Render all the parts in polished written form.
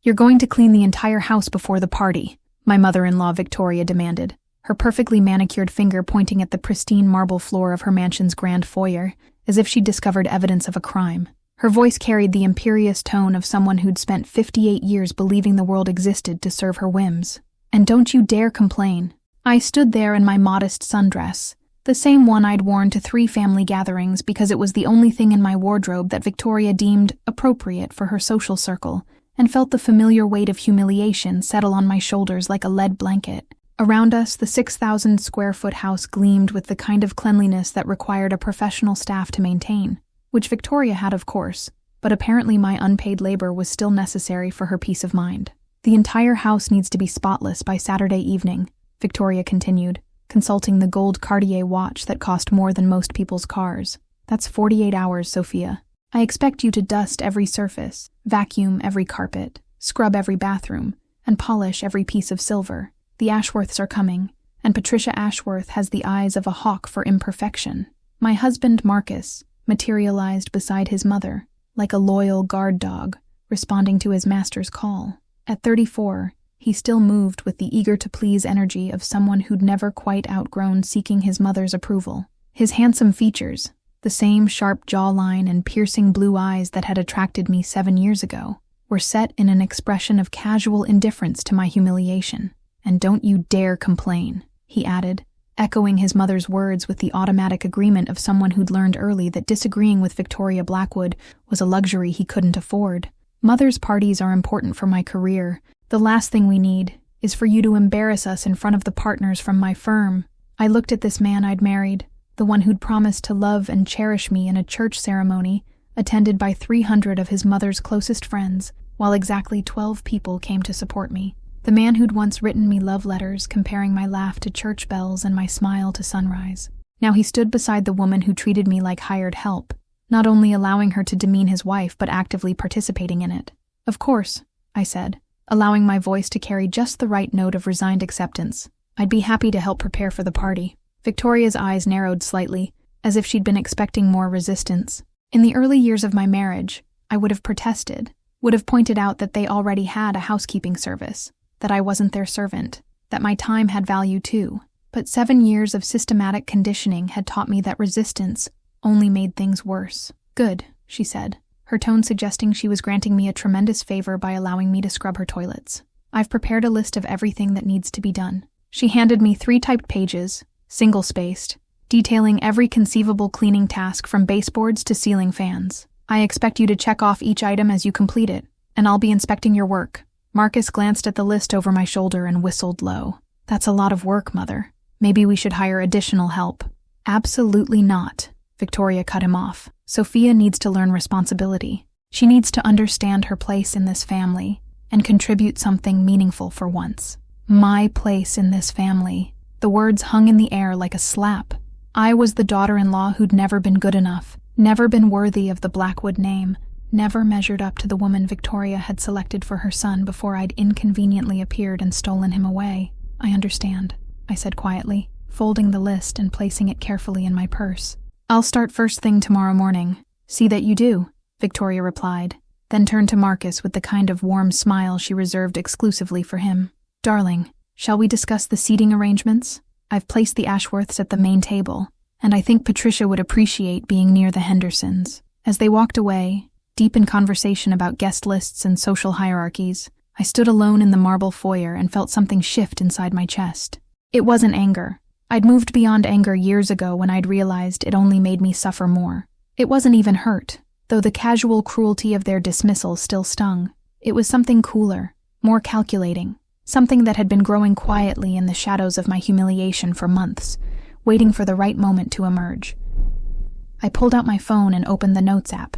"You're going to clean the entire house before the party," my mother-in-law Victoria demanded, her perfectly manicured finger pointing at the pristine marble floor of her mansion's grand foyer, as if she'd discovered evidence of a crime. Her voice carried the imperious tone of someone who'd spent 58 years believing the world existed to serve her whims. "And don't you dare complain." I stood there in my modest sundress, the same one I'd worn to 3 family gatherings because it was the only thing in my wardrobe that Victoria deemed appropriate for her social circle, and felt the familiar weight of humiliation settle on my shoulders like a lead blanket. Around us, the 6,000-square-foot house gleamed with the kind of cleanliness that required a professional staff to maintain, which Victoria had, of course, but apparently my unpaid labor was still necessary for her peace of mind. "The entire house needs to be spotless by Saturday evening," Victoria continued, consulting the gold Cartier watch that cost more than most people's cars. "That's 48 hours, Sophia. I expect you to dust every surface, vacuum every carpet, scrub every bathroom, and polish every piece of silver. The Ashworths are coming, and Patricia Ashworth has the eyes of a hawk for imperfection." My husband, Marcus, materialized beside his mother, like a loyal guard dog, responding to his master's call. At 34, he still moved with the eager-to-please energy of someone who'd never quite outgrown seeking his mother's approval. His handsome features, the same sharp jawline and piercing blue eyes that had attracted me 7 years ago, were set in an expression of casual indifference to my humiliation. "And don't you dare complain," he added, echoing his mother's words with the automatic agreement of someone who'd learned early that disagreeing with Victoria Blackwood was a luxury he couldn't afford. "Mother's parties are important for my career. The last thing we need is for you to embarrass us in front of the partners from my firm." I looked at this man I'd married, the one who'd promised to love and cherish me in a church ceremony attended by 300 of his mother's closest friends, while exactly 12 people came to support me. The man who'd once written me love letters comparing my laugh to church bells and my smile to sunrise. Now he stood beside the woman who treated me like hired help, not only allowing her to demean his wife but actively participating in it. "Of course," I said, allowing my voice to carry just the right note of resigned acceptance. "I'd be happy to help prepare for the party." Victoria's eyes narrowed slightly, as if she'd been expecting more resistance. In the early years of my marriage, I would have protested, would have pointed out that they already had a housekeeping service, that I wasn't their servant, that my time had value too. But 7 years of systematic conditioning had taught me that resistance only made things worse. "Good," she said, her tone suggesting she was granting me a tremendous favor by allowing me to scrub her toilets. "I've prepared a list of everything that needs to be done." She handed me 3 typed pages, single-spaced, detailing every conceivable cleaning task from baseboards to ceiling fans. "I expect you to check off each item as you complete it, and I'll be inspecting your work." Marcus glanced at the list over my shoulder and whistled low. "That's a lot of work, Mother. Maybe we should hire additional help." "Absolutely not," Victoria cut him off. "Sophia needs to learn responsibility. She needs to understand her place in this family and contribute something meaningful for once." My place in this family. The words hung in the air like a slap. I was the daughter-in-law who'd never been good enough, never been worthy of the Blackwood name, never measured up to the woman Victoria had selected for her son before I'd inconveniently appeared and stolen him away. "I understand," I said quietly, folding the list and placing it carefully in my purse. "I'll start first thing tomorrow morning." "See that you do," Victoria replied, then turned to Marcus with the kind of warm smile she reserved exclusively for him. "Darling, shall we discuss the seating arrangements? I've placed the Ashworths at the main table, and I think Patricia would appreciate being near the Hendersons." As they walked away, deep in conversation about guest lists and social hierarchies, I stood alone in the marble foyer and felt something shift inside my chest. It wasn't anger. I'd moved beyond anger years ago when I'd realized it only made me suffer more. It wasn't even hurt, though the casual cruelty of their dismissal still stung. It was something cooler, more calculating, something that had been growing quietly in the shadows of my humiliation for months, waiting for the right moment to emerge. I pulled out my phone and opened the Notes app,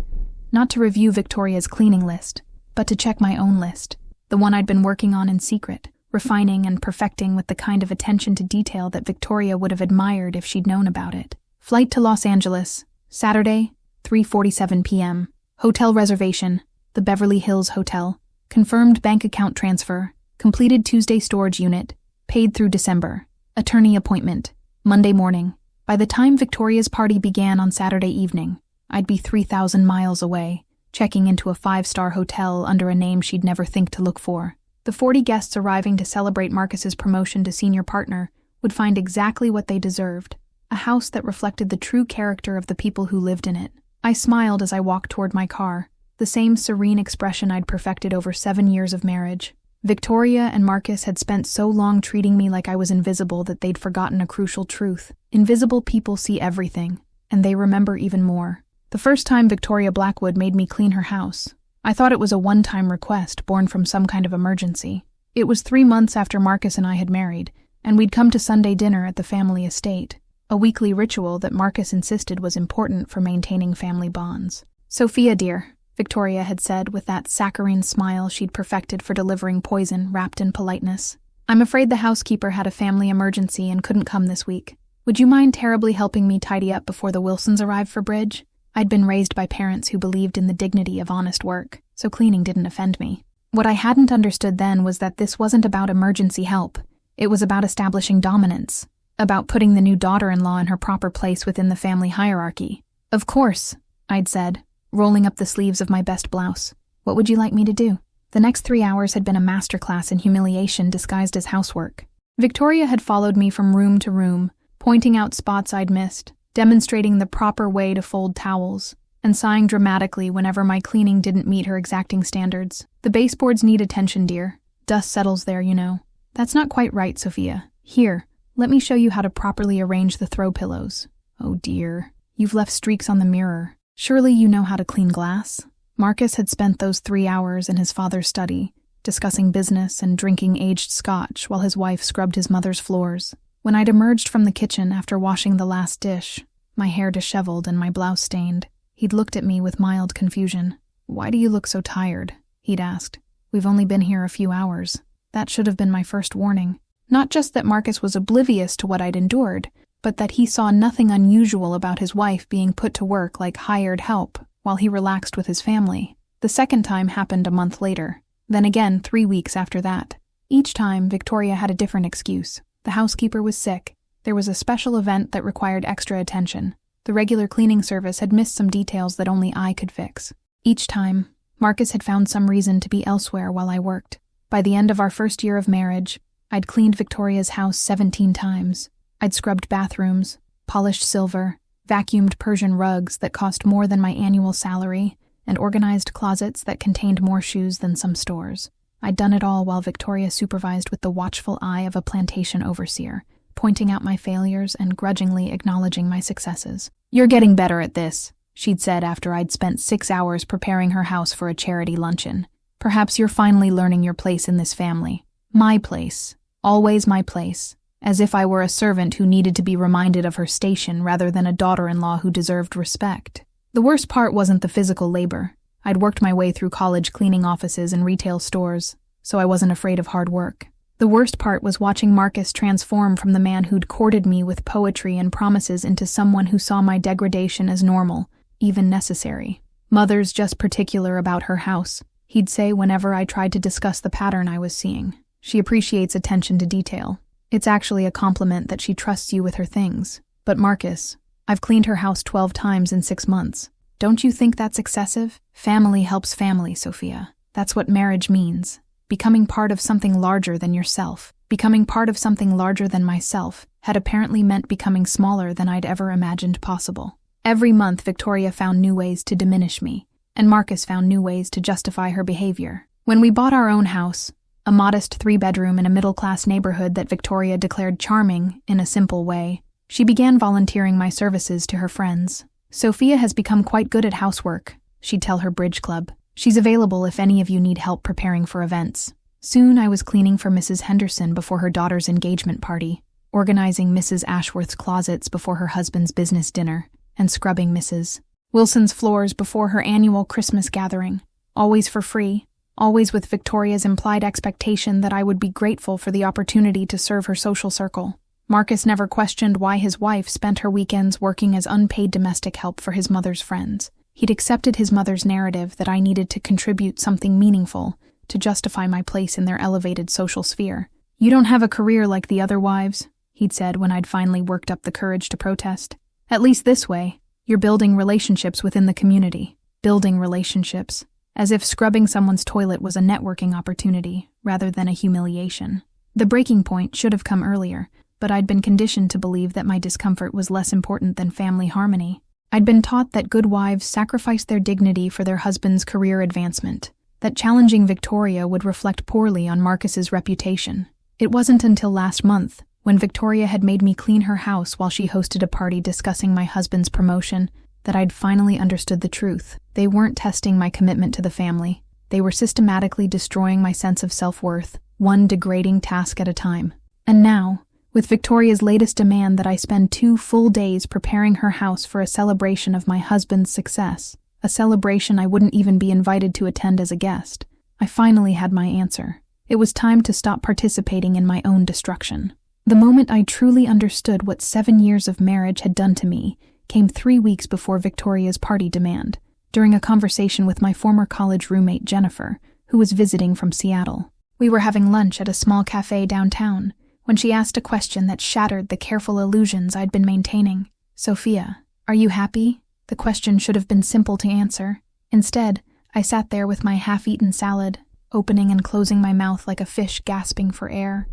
not to review Victoria's cleaning list, but to check my own list, the one I'd been working on in secret, refining and perfecting with the kind of attention to detail that Victoria would have admired if she'd known about it. Flight to Los Angeles, Saturday, 3:47 p.m. Hotel reservation, the Beverly Hills Hotel. Confirmed bank account transfer. Completed Tuesday storage unit. Paid through December. Attorney appointment. Monday morning. By the time Victoria's party began on Saturday evening, I'd be 3,000 miles away, checking into a 5-star hotel under a name she'd never think to look for. The 40 guests arriving to celebrate Marcus's promotion to senior partner would find exactly what they deserved, a house that reflected the true character of the people who lived in it. I smiled as I walked toward my car, the same serene expression I'd perfected over 7 years of marriage. Victoria and Marcus had spent so long treating me like I was invisible that they'd forgotten a crucial truth. Invisible people see everything, and they remember even more. The first time Victoria Blackwood made me clean her house, I thought it was a one-time request born from some kind of emergency. It was 3 months after Marcus and I had married, and we'd come to Sunday dinner at the family estate, a weekly ritual that Marcus insisted was important for maintaining family bonds. "Sophia, dear," Victoria had said with that saccharine smile she'd perfected for delivering poison wrapped in politeness. "I'm afraid the housekeeper had a family emergency and couldn't come this week. Would you mind terribly helping me tidy up before the Wilsons arrive for bridge?" I'd been raised by parents who believed in the dignity of honest work, so cleaning didn't offend me. What I hadn't understood then was that this wasn't about emergency help. It was about establishing dominance, about putting the new daughter-in-law in her proper place within the family hierarchy. "Of course," I'd said, rolling up the sleeves of my best blouse. "What would you like me to do?" The next 3 hours had been a masterclass in humiliation disguised as housework. Victoria had followed me from room to room, pointing out spots I'd missed, demonstrating the proper way to fold towels, and sighing dramatically whenever my cleaning didn't meet her exacting standards. "The baseboards need attention, dear. Dust settles there, you know." "That's not quite right, Sophia. Here, let me show you how to properly arrange the throw pillows." "Oh dear, you've left streaks on the mirror. Surely you know how to clean glass?" Marcus had spent those 3 hours in his father's study, discussing business and drinking aged scotch while his wife scrubbed his mother's floors. When I'd emerged from the kitchen after washing the last dish, my hair disheveled and my blouse stained, he'd looked at me with mild confusion. "Why do you look so tired?" he'd asked. "We've only been here a few hours." That should have been my first warning. Not just that Marcus was oblivious to what I'd endured, but that he saw nothing unusual about his wife being put to work like hired help while he relaxed with his family. The second time happened a month later, then again 3 weeks after that. Each time, Victoria had a different excuse. The housekeeper was sick. There was a special event that required extra attention. The regular cleaning service had missed some details that only I could fix. Each time, Marcus had found some reason to be elsewhere while I worked. By the end of our first year of marriage, I'd cleaned Victoria's house 17 times. I'd scrubbed bathrooms, polished silver, vacuumed Persian rugs that cost more than my annual salary, and organized closets that contained more shoes than some stores. I'd done it all while Victoria supervised with the watchful eye of a plantation overseer, pointing out my failures and grudgingly acknowledging my successes. "You're getting better at this," she'd said after I'd spent 6 hours preparing her house for a charity luncheon. "Perhaps you're finally learning your place in this family." My place. Always my place. As if I were a servant who needed to be reminded of her station rather than a daughter-in-law who deserved respect. The worst part wasn't the physical labor. I'd worked my way through college cleaning offices and retail stores, so I wasn't afraid of hard work. The worst part was watching Marcus transform from the man who'd courted me with poetry and promises into someone who saw my degradation as normal, even necessary. "Mother's just particular about her house," he'd say whenever I tried to discuss the pattern I was seeing. "She appreciates attention to detail. It's actually a compliment that she trusts you with her things. But Marcus, I've cleaned her house 12 times in 6 months. Don't you think that's excessive? Family helps family, Sophia. That's what marriage means. Becoming part of something larger than yourself. Becoming part of something larger than myself had apparently meant becoming smaller than I'd ever imagined possible. Every month, Victoria found new ways to diminish me, and Marcus found new ways to justify her behavior. When we bought our own house, a modest 3-bedroom in a middle-class neighborhood that Victoria declared charming in a simple way, she began volunteering my services to her friends. "Sophia has become quite good at housework," she'd tell her bridge club. "She's available if any of you need help preparing for events." Soon I was cleaning for Mrs. Henderson before her daughter's engagement party, organizing Mrs. Ashworth's closets before her husband's business dinner, and scrubbing Mrs. Wilson's floors before her annual Christmas gathering, always for free, always with Victoria's implied expectation that I would be grateful for the opportunity to serve her social circle. Marcus never questioned why his wife spent her weekends working as unpaid domestic help for his mother's friends. He'd accepted his mother's narrative that I needed to contribute something meaningful to justify my place in their elevated social sphere. "You don't have a career like the other wives," he'd said when I'd finally worked up the courage to protest. "At least this way, you're building relationships within the community." building relationships, as if scrubbing someone's toilet was a networking opportunity rather than a humiliation. The breaking point should have come earlier, but I'd been conditioned to believe that my discomfort was less important than family harmony. I'd been taught that good wives sacrifice their dignity for their husband's career advancement, that challenging Victoria would reflect poorly on Marcus's reputation. It wasn't until last month, when Victoria had made me clean her house while she hosted a party discussing my husband's promotion, that I'd finally understood the truth. They weren't testing my commitment to the family. They were systematically destroying my sense of self-worth, one degrading task at a time. And now, with Victoria's latest demand that I spend 2 full days preparing her house for a celebration of my husband's success, a celebration I wouldn't even be invited to attend as a guest, I finally had my answer. It was time to stop participating in my own destruction. The moment I truly understood what 7 years of marriage had done to me came 3 weeks before Victoria's party demand, during a conversation with my former college roommate Jennifer, who was visiting from Seattle. We were having lunch at a small cafe downtown, when she asked a question that shattered the careful illusions I'd been maintaining. "Sophia, are you happy?" The question should have been simple to answer. Instead, I sat there with my half-eaten salad, opening and closing my mouth like a fish gasping for air,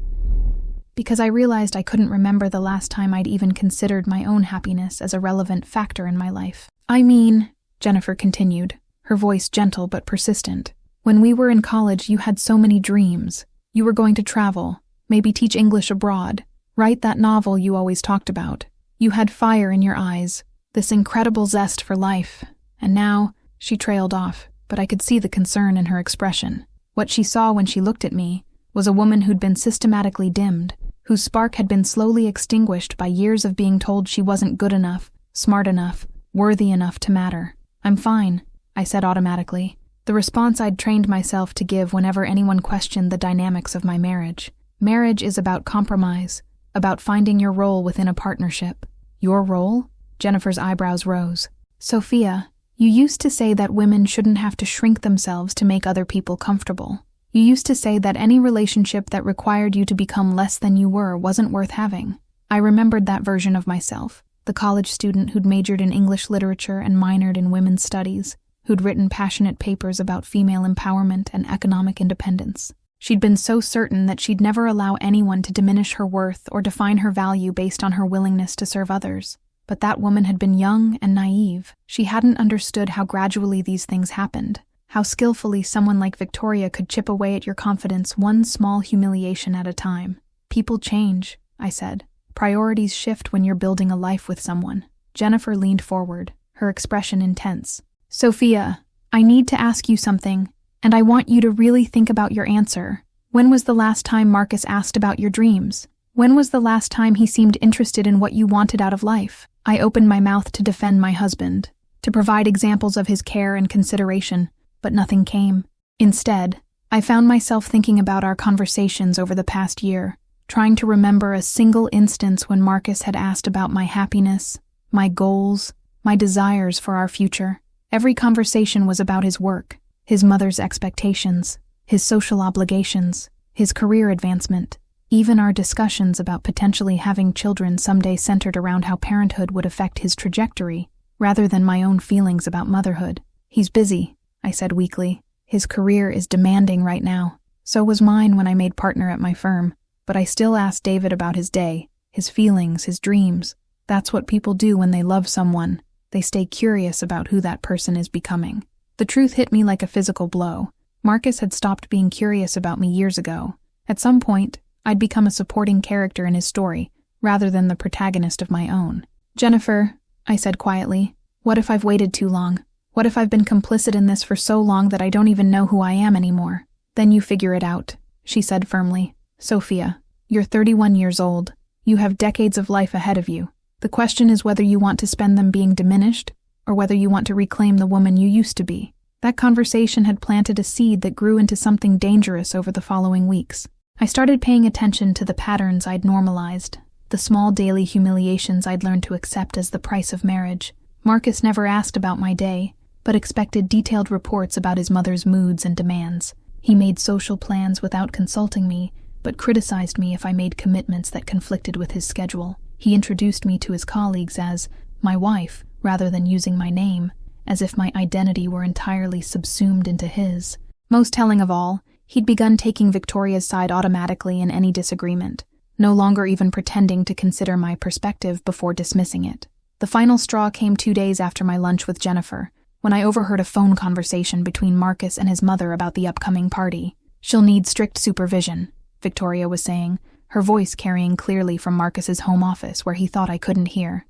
because I realized I couldn't remember the last time I'd even considered my own happiness as a relevant factor in my life. "I mean," Jennifer continued, her voice gentle but persistent, "when we were in college you had so many dreams. You were going to travel, maybe teach English abroad, write that novel you always talked about. You had fire in your eyes, this incredible zest for life. And now," she trailed off, but I could see the concern in her expression. What she saw when she looked at me was a woman who'd been systematically dimmed, whose spark had been slowly extinguished by years of being told she wasn't good enough, smart enough, worthy enough to matter. "I'm fine," I said automatically, the response I'd trained myself to give whenever anyone questioned the dynamics of my marriage. Marriage is about compromise, about finding your role within a partnership. "Your role?" Jennifer's eyebrows rose. "Sophia, you used to say that women shouldn't have to shrink themselves to make other people comfortable. You used to say that any relationship that required you to become less than you were wasn't worth having." I remembered that version of myself, the college student who'd majored in English literature and minored in women's studies, who'd written passionate papers about female empowerment and economic independence. She'd been so certain that she'd never allow anyone to diminish her worth or define her value based on her willingness to serve others. But that woman had been young and naive. She hadn't understood how gradually these things happened, how skillfully someone like Victoria could chip away at your confidence one small humiliation at a time. "People change," I said. "Priorities shift when you're building a life with someone." Jennifer leaned forward, her expression intense. "Sophia, I need to ask you something, and I want you to really think about your answer. When was the last time Marcus asked about your dreams? When was the last time he seemed interested in what you wanted out of life?" I opened my mouth to defend my husband, to provide examples of his care and consideration, but nothing came. Instead, I found myself thinking about our conversations over the past year, trying to remember a single instance when Marcus had asked about my happiness, my goals, my desires for our future. Every conversation was about his work, his mother's expectations, his social obligations, his career advancement. Even our discussions about potentially having children someday centered around how parenthood would affect his trajectory, rather than my own feelings about motherhood. "He's busy," I said weakly. "His career is demanding right now. So was mine when I made partner at my firm. But I still asked David about his day, his feelings, his dreams. That's what people do when they love someone. They stay curious about who that person is becoming." The truth hit me like a physical blow. Marcus had stopped being curious about me years ago. At some point, I'd become a supporting character in his story, rather than the protagonist of my own. "Jennifer," I said quietly, "what if I've waited too long? What if I've been complicit in this for so long that I don't even know who I am anymore?" "Then you figure it out," she said firmly. "Sophia, you're 31 years old. You have decades of life ahead of you. The question is whether you want to spend them being diminished, or whether you want to reclaim the woman you used to be." That conversation had planted a seed that grew into something dangerous over the following weeks. I started paying attention to the patterns I'd normalized, the small daily humiliations I'd learned to accept as the price of marriage. Marcus never asked about my day, but expected detailed reports about his mother's moods and demands. He made social plans without consulting me, but criticized me if I made commitments that conflicted with his schedule. He introduced me to his colleagues as my wife, rather than using my name, as if my identity were entirely subsumed into his. Most telling of all, he'd begun taking Victoria's side automatically in any disagreement, no longer even pretending to consider my perspective before dismissing it. The final straw came 2 days after my lunch with Jennifer, when I overheard a phone conversation between Marcus and his mother about the upcoming party. "She'll need strict supervision," Victoria was saying, her voice carrying clearly from Marcus's home office where he thought I couldn't hear.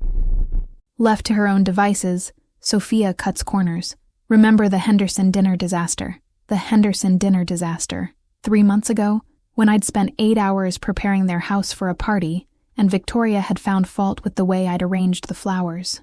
Left to her own devices, Sophia cuts corners. Remember the Henderson dinner disaster. The Henderson dinner disaster. 3 months ago, when I'd spent 8 hours preparing their house for a party, and Victoria had found fault with the way I'd arranged the flowers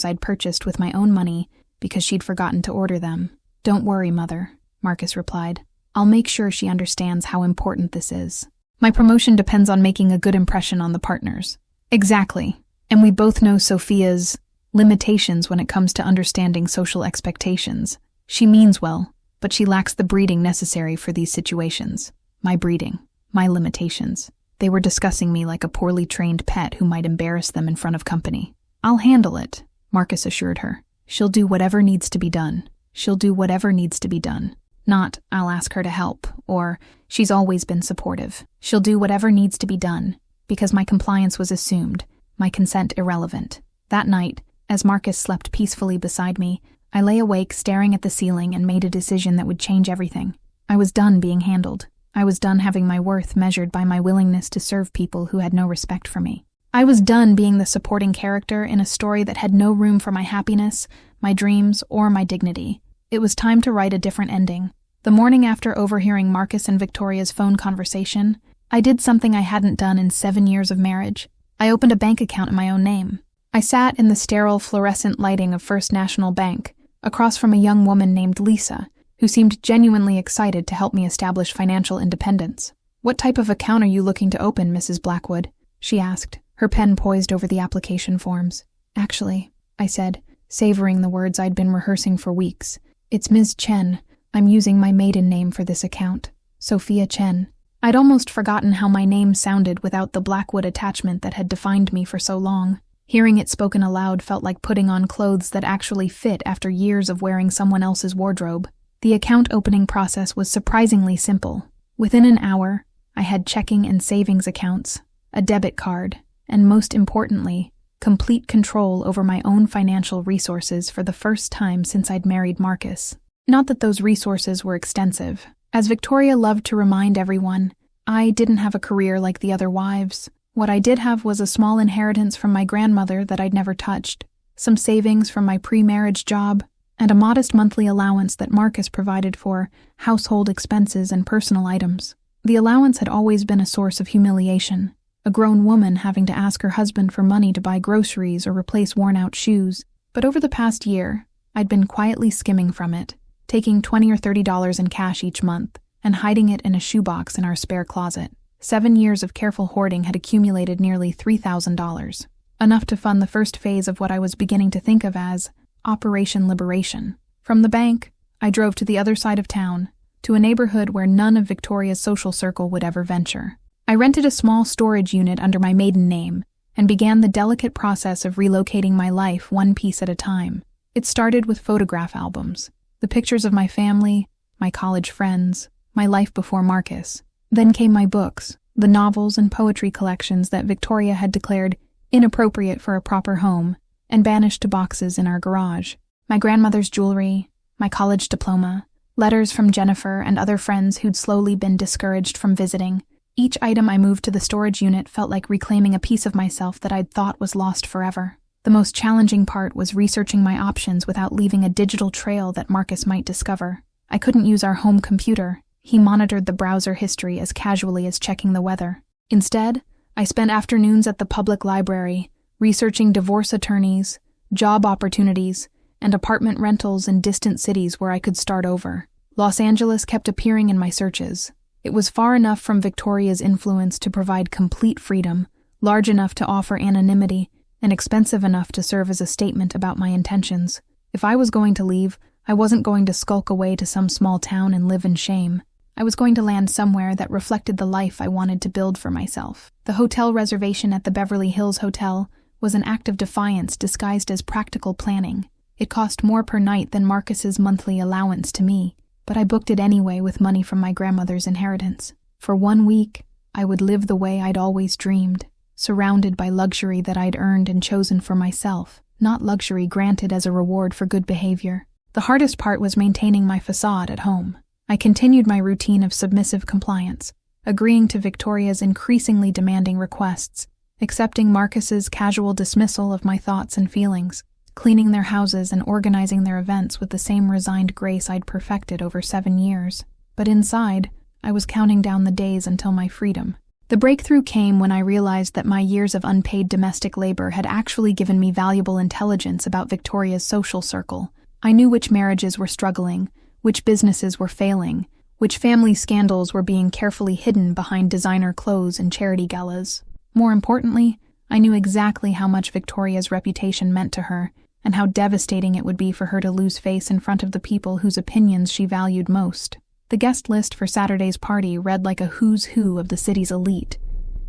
I'd purchased with my own money because she'd forgotten to order them. "Don't worry, Mother," Marcus replied. "I'll make sure she understands how important this is. My promotion depends on making a good impression on the partners." Exactly. And we both know Sophia's limitations when it comes to understanding social expectations. She means well, but she lacks the breeding necessary for these situations. My breeding. My limitations. They were discussing me like a poorly trained pet who might embarrass them in front of company. "I'll handle it," Marcus assured her. "She'll do whatever needs to be done. She'll do whatever needs to be done. Not, I'll ask her to help, or she's always been supportive. She'll do whatever needs to be done, because my compliance was assumed, my consent irrelevant." That night, as Marcus slept peacefully beside me, I lay awake staring at the ceiling and made a decision that would change everything. I was done being handled. I was done having my worth measured by my willingness to serve people who had no respect for me. I was done being the supporting character in a story that had no room for my happiness, my dreams, or my dignity. It was time to write a different ending. The morning after overhearing Marcus and Victoria's phone conversation, I did something I hadn't done in 7 years of marriage. I opened a bank account in my own name. I sat in the sterile fluorescent lighting of First National Bank, across from a young woman named Lisa, who seemed genuinely excited to help me establish financial independence. "What type of account are you looking to open, Mrs. Blackwood?" she asked, her pen poised over the application forms. "Actually," I said, savoring the words I'd been rehearsing for weeks, "it's Ms. Chen. I'm using my maiden name for this account. Sophia Chen." I'd almost forgotten how my name sounded without the Blackwood attachment that had defined me for so long. Hearing it spoken aloud felt like putting on clothes that actually fit after years of wearing someone else's wardrobe. The account opening process was surprisingly simple. Within an hour, I had checking and savings accounts, a debit card, and most importantly, complete control over my own financial resources for the first time since I'd married Marcus. Not that those resources were extensive. As Victoria loved to remind everyone, I didn't have a career like the other wives. What I did have was a small inheritance from my grandmother that I'd never touched, some savings from my pre-marriage job, and a modest monthly allowance that Marcus provided for household expenses and personal items. The allowance had always been a source of humiliation, a grown woman having to ask her husband for money to buy groceries or replace worn-out shoes. But over the past year, I'd been quietly skimming from it, taking $20 or $30 in cash each month and hiding it in a shoebox in our spare closet. 7 years of careful hoarding had accumulated nearly $3,000, enough to fund the first phase of what I was beginning to think of as Operation Liberation. From the bank, I drove to the other side of town, to a neighborhood where none of Victoria's social circle would ever venture. I rented a small storage unit under my maiden name and began the delicate process of relocating my life one piece at a time. It started with photograph albums, the pictures of my family, my college friends, my life before Marcus. Then came my books, the novels and poetry collections that Victoria had declared inappropriate for a proper home and banished to boxes in our garage. My grandmother's jewelry, my college diploma, letters from Jennifer and other friends who'd slowly been discouraged from visiting. Each item I moved to the storage unit felt like reclaiming a piece of myself that I'd thought was lost forever. The most challenging part was researching my options without leaving a digital trail that Marcus might discover. I couldn't use our home computer. He monitored the browser history as casually as checking the weather. Instead, I spent afternoons at the public library, researching divorce attorneys, job opportunities, and apartment rentals in distant cities where I could start over. Los Angeles kept appearing in my searches. It was far enough from Victoria's influence to provide complete freedom, large enough to offer anonymity, and expensive enough to serve as a statement about my intentions. If I was going to leave, I wasn't going to skulk away to some small town and live in shame. I was going to land somewhere that reflected the life I wanted to build for myself. The hotel reservation at the Beverly Hills Hotel was an act of defiance disguised as practical planning. It cost more per night than Marcus's monthly allowance to me, but I booked it anyway with money from my grandmother's inheritance. For 1 week, I would live the way I'd always dreamed, surrounded by luxury that I'd earned and chosen for myself, not luxury granted as a reward for good behavior. The hardest part was maintaining my facade at home. I continued my routine of submissive compliance, agreeing to Victoria's increasingly demanding requests, accepting Marcus's casual dismissal of my thoughts and feelings, cleaning their houses and organizing their events with the same resigned grace I'd perfected over 7 years. But inside, I was counting down the days until my freedom. The breakthrough came when I realized that my years of unpaid domestic labor had actually given me valuable intelligence about Victoria's social circle. I knew which marriages were struggling, which businesses were failing, which family scandals were being carefully hidden behind designer clothes and charity galas. More importantly, I knew exactly how much Victoria's reputation meant to her, and how devastating it would be for her to lose face in front of the people whose opinions she valued most. The guest list for Saturday's party read like a who's who of the city's elite: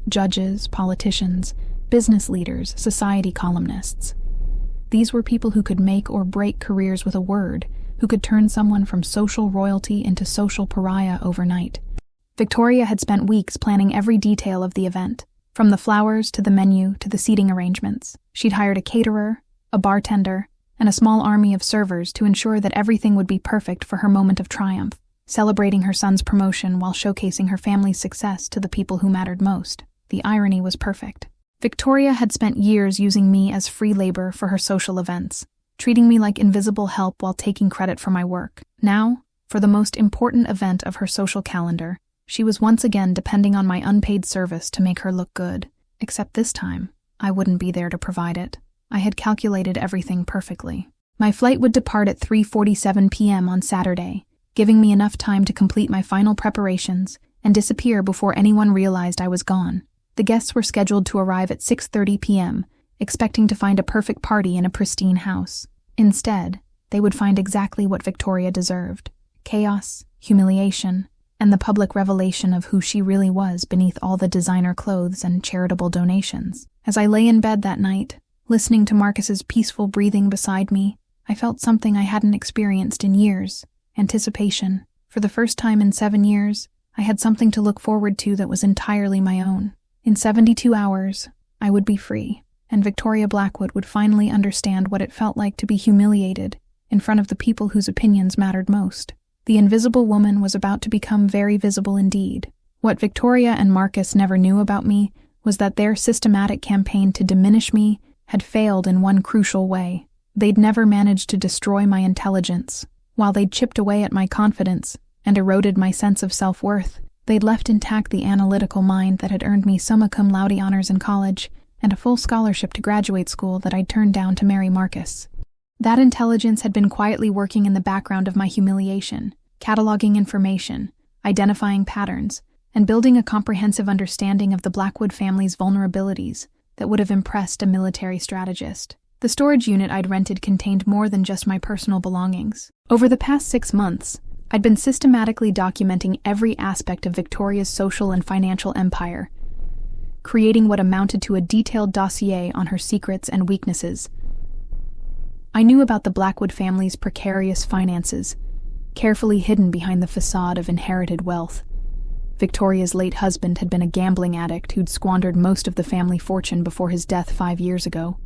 judges, politicians, business leaders, society columnists. These were people who could make or break careers with a word, who could turn someone from social royalty into social pariah overnight. Victoria had spent weeks planning every detail of the event, from the flowers to the menu to the seating arrangements. She'd hired a caterer, a bartender, and a small army of servers to ensure that everything would be perfect for her moment of triumph, celebrating her son's promotion while showcasing her family's success to the people who mattered most. The irony was perfect. Victoria had spent years using me as free labor for her social events, treating me like invisible help while taking credit for my work. Now, for the most important event of her social calendar, she was once again depending on my unpaid service to make her look good. Except this time, I wouldn't be there to provide it. I had calculated everything perfectly. My flight would depart at 3:47 p.m. on Saturday, giving me enough time to complete my final preparations and disappear before anyone realized I was gone. The guests were scheduled to arrive at 6:30 p.m., expecting to find a perfect party in a pristine house. Instead, they would find exactly what Victoria deserved: chaos, humiliation, and the public revelation of who she really was beneath all the designer clothes and charitable donations. As I lay in bed that night, listening to Marcus's peaceful breathing beside me, I felt something I hadn't experienced in years: anticipation. For the first time in 7 years, I had something to look forward to that was entirely my own. In 72 hours, I would be free, and Victoria Blackwood would finally understand what it felt like to be humiliated in front of the people whose opinions mattered most. The invisible woman was about to become very visible indeed. What Victoria and Marcus never knew about me was that their systematic campaign to diminish me had failed in one crucial way. They'd never managed to destroy my intelligence. While they'd chipped away at my confidence and eroded my sense of self-worth, they'd left intact the analytical mind that had earned me summa cum laude honors in college and a full scholarship to graduate school that I'd turned down to marry Marcus. That intelligence had been quietly working in the background of my humiliation, cataloging information, identifying patterns, and building a comprehensive understanding of the Blackwood family's vulnerabilities that would have impressed a military strategist. The storage unit I'd rented contained more than just my personal belongings. Over the past 6 months, I'd been systematically documenting every aspect of Victoria's social and financial empire, creating what amounted to a detailed dossier on her secrets and weaknesses. I knew about the Blackwood family's precarious finances, carefully hidden behind the facade of inherited wealth. Victoria's late husband had been a gambling addict who'd squandered most of the family fortune before his death 5 years ago.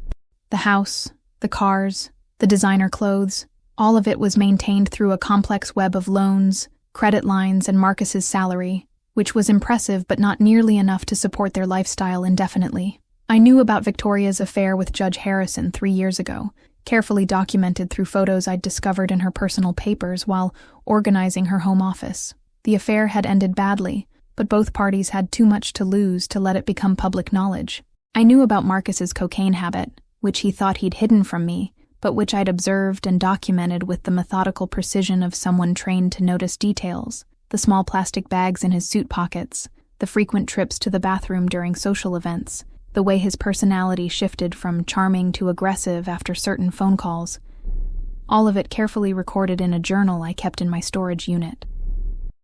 The house, the cars, the designer clothes, all of it was maintained through a complex web of loans, credit lines, and Marcus's salary, which was impressive but not nearly enough to support their lifestyle indefinitely. I knew about Victoria's affair with Judge Harrison 3 years ago, carefully documented through photos I'd discovered in her personal papers while organizing her home office. The affair had ended badly, but both parties had too much to lose to let it become public knowledge. I knew about Marcus's cocaine habit, which he thought he'd hidden from me, but which I'd observed and documented with the methodical precision of someone trained to notice details: the small plastic bags in his suit pockets, the frequent trips to the bathroom during social events, the way his personality shifted from charming to aggressive after certain phone calls. All of it carefully recorded in a journal I kept in my storage unit.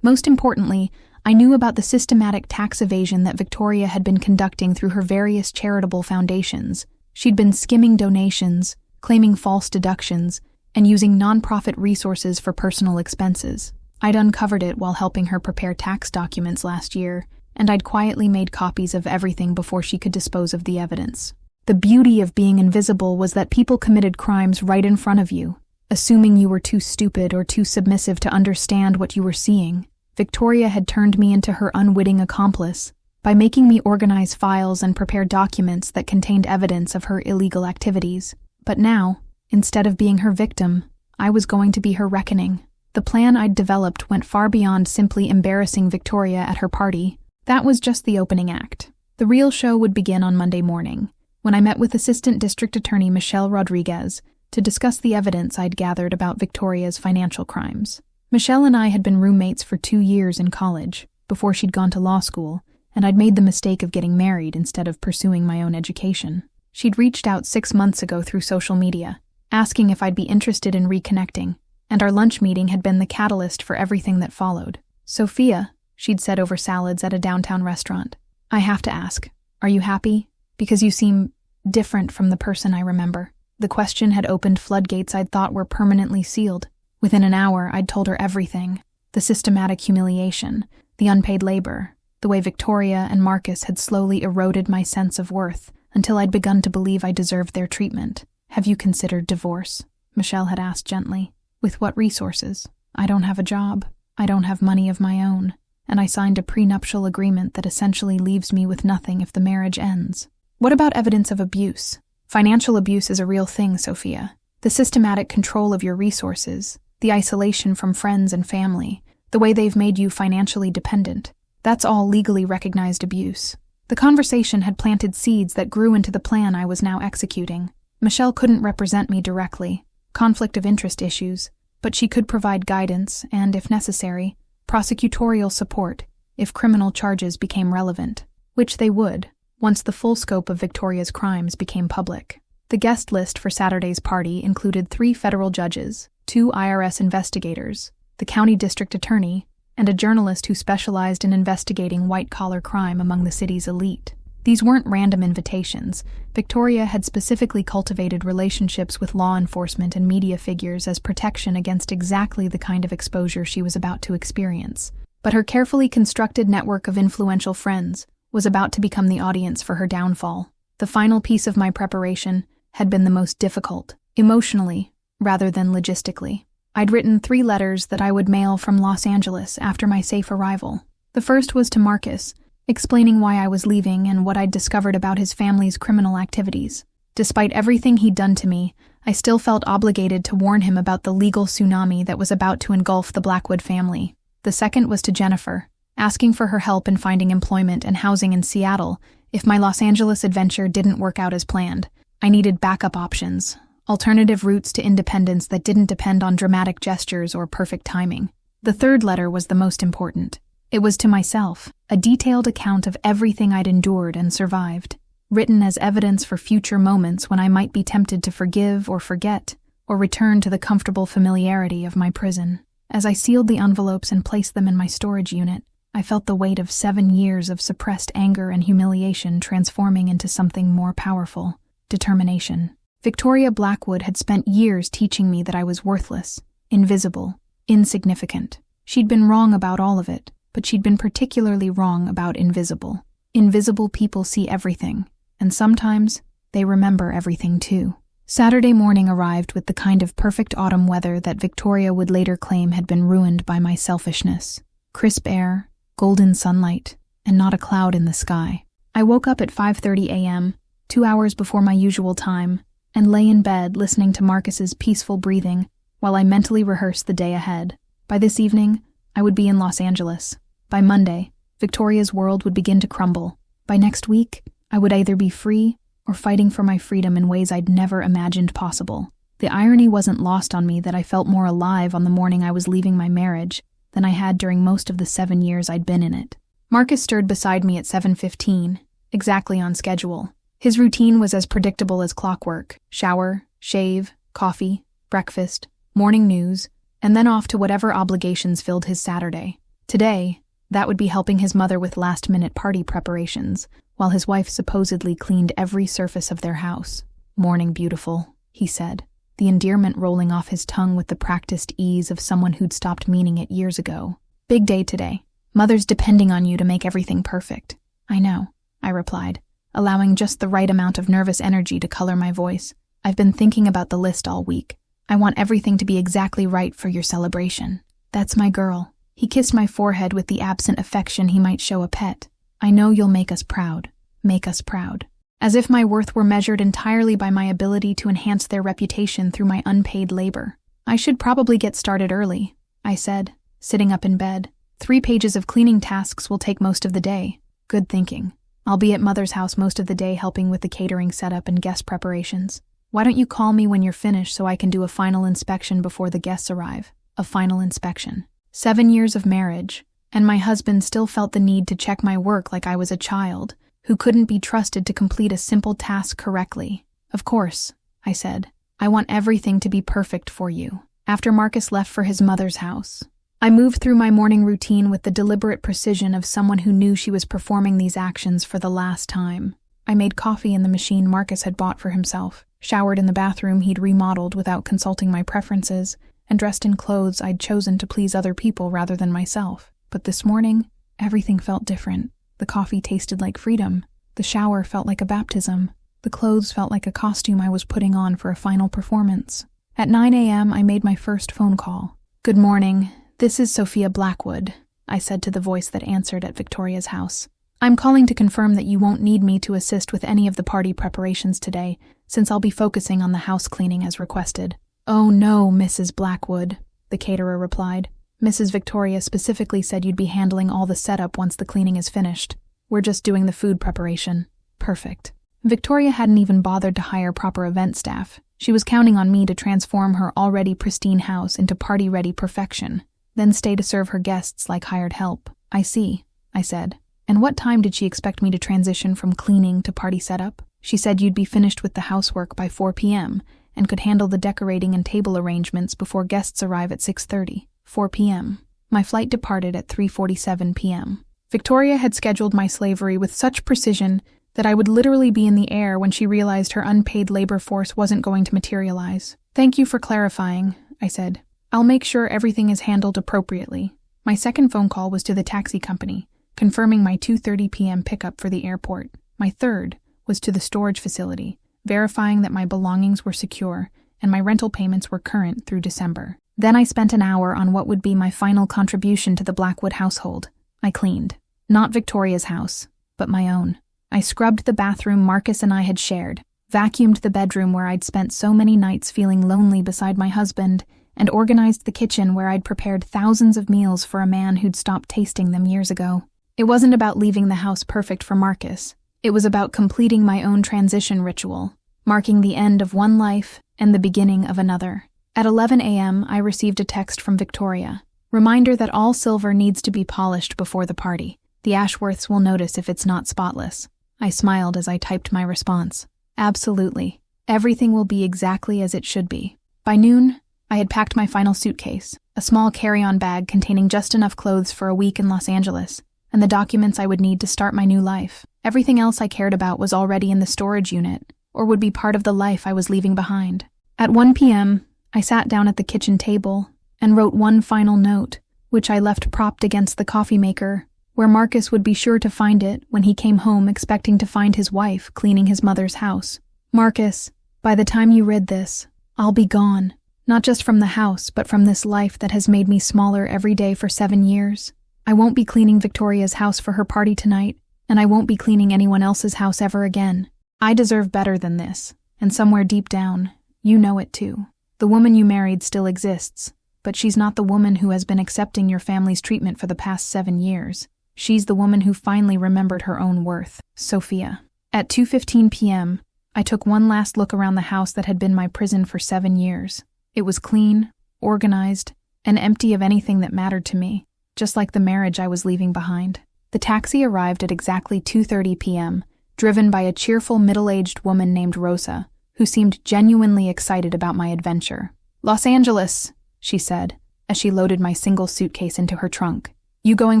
Most importantly, I knew about the systematic tax evasion that Victoria had been conducting through her various charitable foundations. She'd been skimming donations, claiming false deductions, and using nonprofit resources for personal expenses. I'd uncovered it while helping her prepare tax documents last year, and I'd quietly made copies of everything before she could dispose of the evidence. The beauty of being invisible was that people committed crimes right in front of you, assuming you were too stupid or too submissive to understand what you were seeing. Victoria had turned me into her unwitting accomplice by making me organize files and prepare documents that contained evidence of her illegal activities. But now, instead of being her victim, I was going to be her reckoning. The plan I'd developed went far beyond simply embarrassing Victoria at her party. That was just the opening act. The real show would begin on Monday morning, when I met with Assistant District Attorney Michelle Rodriguez to discuss the evidence I'd gathered about Victoria's financial crimes. Michelle and I had been roommates for 2 years in college, before she'd gone to law school, and I'd made the mistake of getting married instead of pursuing my own education. She'd reached out 6 months ago through social media, asking if I'd be interested in reconnecting, and our lunch meeting had been the catalyst for everything that followed. "Sophia," she'd said over salads at a downtown restaurant, "I have to ask, are you happy? Because you seem different from the person I remember." The question had opened floodgates I'd thought were permanently sealed. Within an hour, I'd told her everything: the systematic humiliation, the unpaid labor, the way Victoria and Marcus had slowly eroded my sense of worth until I'd begun to believe I deserved their treatment. "Have you considered divorce?" Michelle had asked gently. "With what resources? I don't have a job. I don't have money of my own. And I signed a prenuptial agreement that essentially leaves me with nothing if the marriage ends." "What about evidence of abuse?" "Financial abuse is a real thing, Sophia. The systematic control of your resources, the isolation from friends and family, the way they've made you financially dependent. That's all legally recognized abuse." The conversation had planted seeds that grew into the plan I was now executing. Michelle couldn't represent me directly, conflict of interest issues, but she could provide guidance and, if necessary, prosecutorial support if criminal charges became relevant, which they would, once the full scope of Victoria's crimes became public. The guest list for Saturday's party included 3 federal judges, 2 IRS investigators, the county district attorney, and a journalist who specialized in investigating white-collar crime among the city's elite. These weren't random invitations. Victoria had specifically cultivated relationships with law enforcement and media figures as protection against exactly the kind of exposure she was about to experience. But her carefully constructed network of influential friends was about to become the audience for her downfall. The final piece of my preparation had been the most difficult, emotionally rather than logistically. I'd written 3 letters that I would mail from Los Angeles after my safe arrival. The first was to Marcus, explaining why I was leaving and what I'd discovered about his family's criminal activities. Despite everything he'd done to me, I still felt obligated to warn him about the legal tsunami that was about to engulf the Blackwood family. The second was to Jennifer, asking for her help in finding employment and housing in Seattle if my Los Angeles adventure didn't work out as planned. I needed backup options, alternative routes to independence that didn't depend on dramatic gestures or perfect timing. The third letter was the most important. It was to myself, a detailed account of everything I'd endured and survived, written as evidence for future moments when I might be tempted to forgive or forget, or return to the comfortable familiarity of my prison. As I sealed the envelopes and placed them in my storage unit, I felt the weight of 7 years of suppressed anger and humiliation transforming into something more powerful: determination. Victoria Blackwood had spent years teaching me that I was worthless, invisible, insignificant. She'd been wrong about all of it, but she'd been particularly wrong about invisible. Invisible people see everything, and sometimes they remember everything too. Saturday morning arrived with the kind of perfect autumn weather that Victoria would later claim had been ruined by my selfishness. Crisp air, golden sunlight, and not a cloud in the sky. I woke up at 5:30 a.m., 2 hours before my usual time, and lay in bed listening to Marcus's peaceful breathing while I mentally rehearsed the day ahead. By this evening, I would be in Los Angeles. By Monday, Victoria's world would begin to crumble. By next week, I would either be free or fighting for my freedom in ways I'd never imagined possible. The irony wasn't lost on me that I felt more alive on the morning I was leaving my marriage than I had during most of the 7 years I'd been in it. Marcus stirred beside me at 7:15, exactly on schedule. His routine was as predictable as clockwork: shower, shave, coffee, breakfast, morning news, and then off to whatever obligations filled his Saturday. Today, that would be helping his mother with last-minute party preparations, while his wife supposedly cleaned every surface of their house. "Morning, beautiful," he said. the endearment rolling off his tongue with the practiced ease of someone who'd stopped meaning it years ago. "Big day today. Mother's depending on you to make everything perfect." "I know," I replied, allowing just the right amount of nervous energy to color my voice. "I've been thinking about the list all week. I want everything to be exactly right for your celebration." "That's my girl." He kissed my forehead with the absent affection he might show a pet. "I know you'll make us proud. Make us proud." As if my worth were measured entirely by my ability to enhance their reputation through my unpaid labor. "I should probably get started early," I said, sitting up in bed. 3 pages of cleaning tasks will take most of the day." "Good thinking. I'll be at Mother's house most of the day helping with the catering setup and guest preparations. Why don't you call me when you're finished so I can do a final inspection before the guests arrive?" A final inspection. 7 years of marriage, and my husband still felt the need to check my work like I was a child who couldn't be trusted to complete a simple task correctly. "Of course," I said. "I want everything to be perfect for you." After Marcus left for his mother's house, I moved through my morning routine with the deliberate precision of someone who knew she was performing these actions for the last time. I made coffee in the machine Marcus had bought for himself, showered in the bathroom he'd remodeled without consulting my preferences, and dressed in clothes I'd chosen to please other people rather than myself. But this morning, everything felt different. The coffee tasted like freedom. The shower felt like a baptism. The clothes felt like a costume I was putting on for a final performance. At 9 a.m., I made my first phone call. "Good morning. This is Sophia Blackwood," I said to the voice that answered at Victoria's house. "I'm calling to confirm that you won't need me to assist with any of the party preparations today, since I'll be focusing on the house cleaning as requested." "Oh no, Mrs. Blackwood," the caterer replied. "Mrs. Victoria specifically said you'd be handling all the setup once the cleaning is finished. We're just doing the food preparation." "Perfect." Victoria hadn't even bothered to hire proper event staff. She was counting on me to transform her already pristine house into party-ready perfection, then stay to serve her guests like hired help. "I see," I said. "And what time did she expect me to transition from cleaning to party setup?" "She said you'd be finished with the housework by 4 p.m., and could handle the decorating and table arrangements before guests arrive at 6:30. 4 p.m. My flight departed at 3:47 p.m. Victoria had scheduled my slavery with such precision that I would literally be in the air when she realized her unpaid labor force wasn't going to materialize. "Thank you for clarifying," I said. "I'll make sure everything is handled appropriately." My second phone call was to the taxi company, confirming my 2:30 p.m. pickup for the airport. My third was to the storage facility, verifying that my belongings were secure and my rental payments were current through December. Then I spent an hour on what would be my final contribution to the Blackwood household. I cleaned. Not Victoria's house, but my own. I scrubbed the bathroom Marcus and I had shared, vacuumed the bedroom where I'd spent so many nights feeling lonely beside my husband, and organized the kitchen where I'd prepared thousands of meals for a man who'd stopped tasting them years ago. It wasn't about leaving the house perfect for Marcus. It was about completing my own transition ritual, marking the end of one life and the beginning of another. At 11 a.m., I received a text from Victoria. Reminder that all silver needs to be polished before the party. The Ashworths will notice if it's not spotless. I smiled as I typed my response. Absolutely. Everything will be exactly as it should be. By noon, I had packed my final suitcase, a small carry-on bag containing just enough clothes for a week in Los Angeles, and the documents I would need to start my new life. Everything else I cared about was already in the storage unit, or would be part of the life I was leaving behind. At 1 p.m., I sat down at the kitchen table and wrote one final note, which I left propped against the coffee maker, where Marcus would be sure to find it when he came home expecting to find his wife cleaning his mother's house. "Marcus, by the time you read this, I'll be gone. Not just from the house, but from this life that has made me smaller every day for 7 years. I won't be cleaning Victoria's house for her party tonight, and I won't be cleaning anyone else's house ever again. I deserve better than this, and somewhere deep down, you know it too. The woman you married still exists, but she's not the woman who has been accepting your family's treatment for the past 7 years. She's the woman who finally remembered her own worth, Sophia." At 2:15 p.m., I took one last look around the house that had been my prison for 7 years. It was clean, organized, and empty of anything that mattered to me, just like the marriage I was leaving behind. The taxi arrived at exactly 2:30 p.m., driven by a cheerful middle-aged woman named Rosa, who seemed genuinely excited about my adventure. "Los Angeles," she said, as she loaded my single suitcase into her trunk. "You going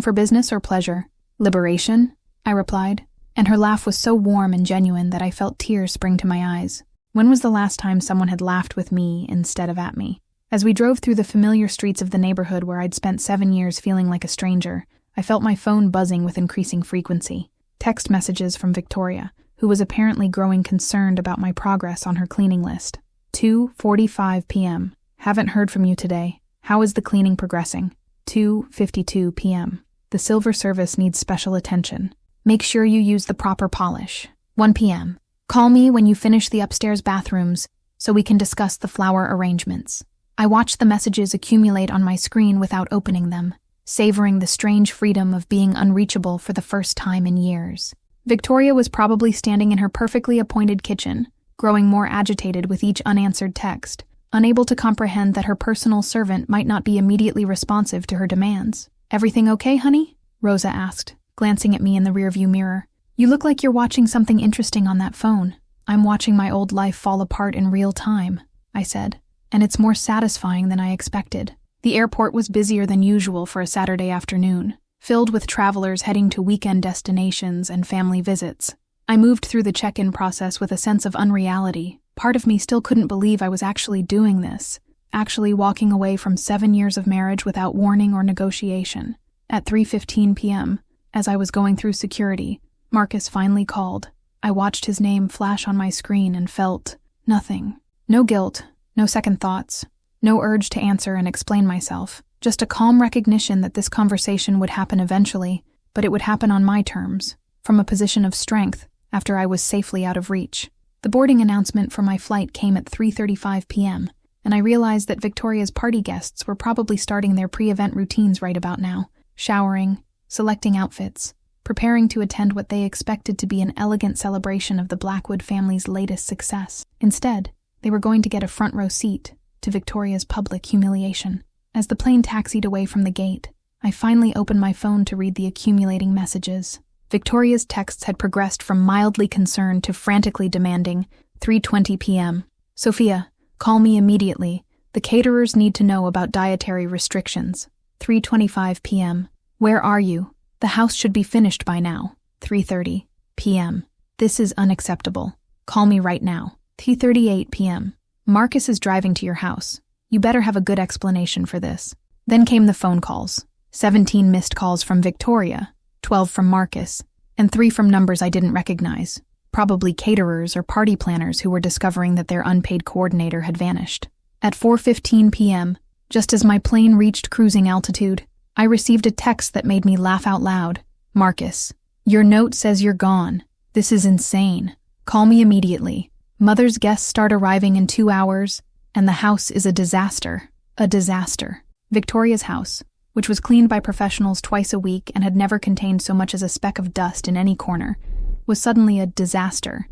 for business or pleasure?" "Liberation," I replied, and her laugh was so warm and genuine that I felt tears spring to my eyes. When was the last time someone had laughed with me instead of at me? As we drove through the familiar streets of the neighborhood where I'd spent 7 years feeling like a stranger, I felt my phone buzzing with increasing frequency. Text messages from Victoria, who was apparently growing concerned about my progress on her cleaning list. 2:45 p.m. Haven't heard from you today. How is the cleaning progressing? 2:52 p.m. The silver service needs special attention. Make sure you use the proper polish. 1 p.m. Call me when you finish the upstairs bathrooms so we can discuss the flower arrangements. I watched the messages accumulate on my screen without opening them, savoring the strange freedom of being unreachable for the first time in years. Victoria was probably standing in her perfectly appointed kitchen, growing more agitated with each unanswered text, unable to comprehend that her personal servant might not be immediately responsive to her demands. Everything okay, honey? Rosa asked, glancing at me in the rearview mirror. You look like you're watching something interesting on that phone. I'm watching my old life fall apart in real time, I said, and it's more satisfying than I expected. The airport was busier than usual for a Saturday afternoon, filled with travelers heading to weekend destinations and family visits. I moved through the check-in process with a sense of unreality. Part of me still couldn't believe I was actually doing this, actually walking away from 7 years of marriage without warning or negotiation. At 3:15 p.m., as I was going through security, Marcus finally called. I watched his name flash on my screen and felt nothing. No guilt, no second thoughts, no urge to answer and explain myself, just a calm recognition that this conversation would happen eventually, but it would happen on my terms, from a position of strength, after I was safely out of reach. The boarding announcement for my flight came at 3:35 p.m., and I realized that Victoria's party guests were probably starting their pre-event routines right about now, showering, selecting outfits, preparing to attend what they expected to be an elegant celebration of the Blackwood family's latest success. Instead, they were going to get a front-row seat to Victoria's public humiliation. As the plane taxied away from the gate, I finally opened my phone to read the accumulating messages. Victoria's texts had progressed from mildly concerned to frantically demanding. 3:20 p.m. Sophia, call me immediately. The caterers need to know about dietary restrictions. 3:25 p.m. Where are you? The house should be finished by now. 3:30 p.m. This is unacceptable. Call me right now. 3:38 p.m. Marcus is driving to your house. You better have a good explanation for this. Then came the phone calls. 17 missed calls from Victoria, 12 from Marcus, and 3 from numbers I didn't recognize. Probably caterers or party planners who were discovering that their unpaid coordinator had vanished. At 4:15 p.m., just as my plane reached cruising altitude, I received a text that made me laugh out loud. Marcus, your note says you're gone. This is insane. Call me immediately. Mother's guests start arriving in 2 hours, and the house is a disaster. A disaster. Victoria's house, which was cleaned by professionals twice a week and had never contained so much as a speck of dust in any corner, was suddenly a disaster,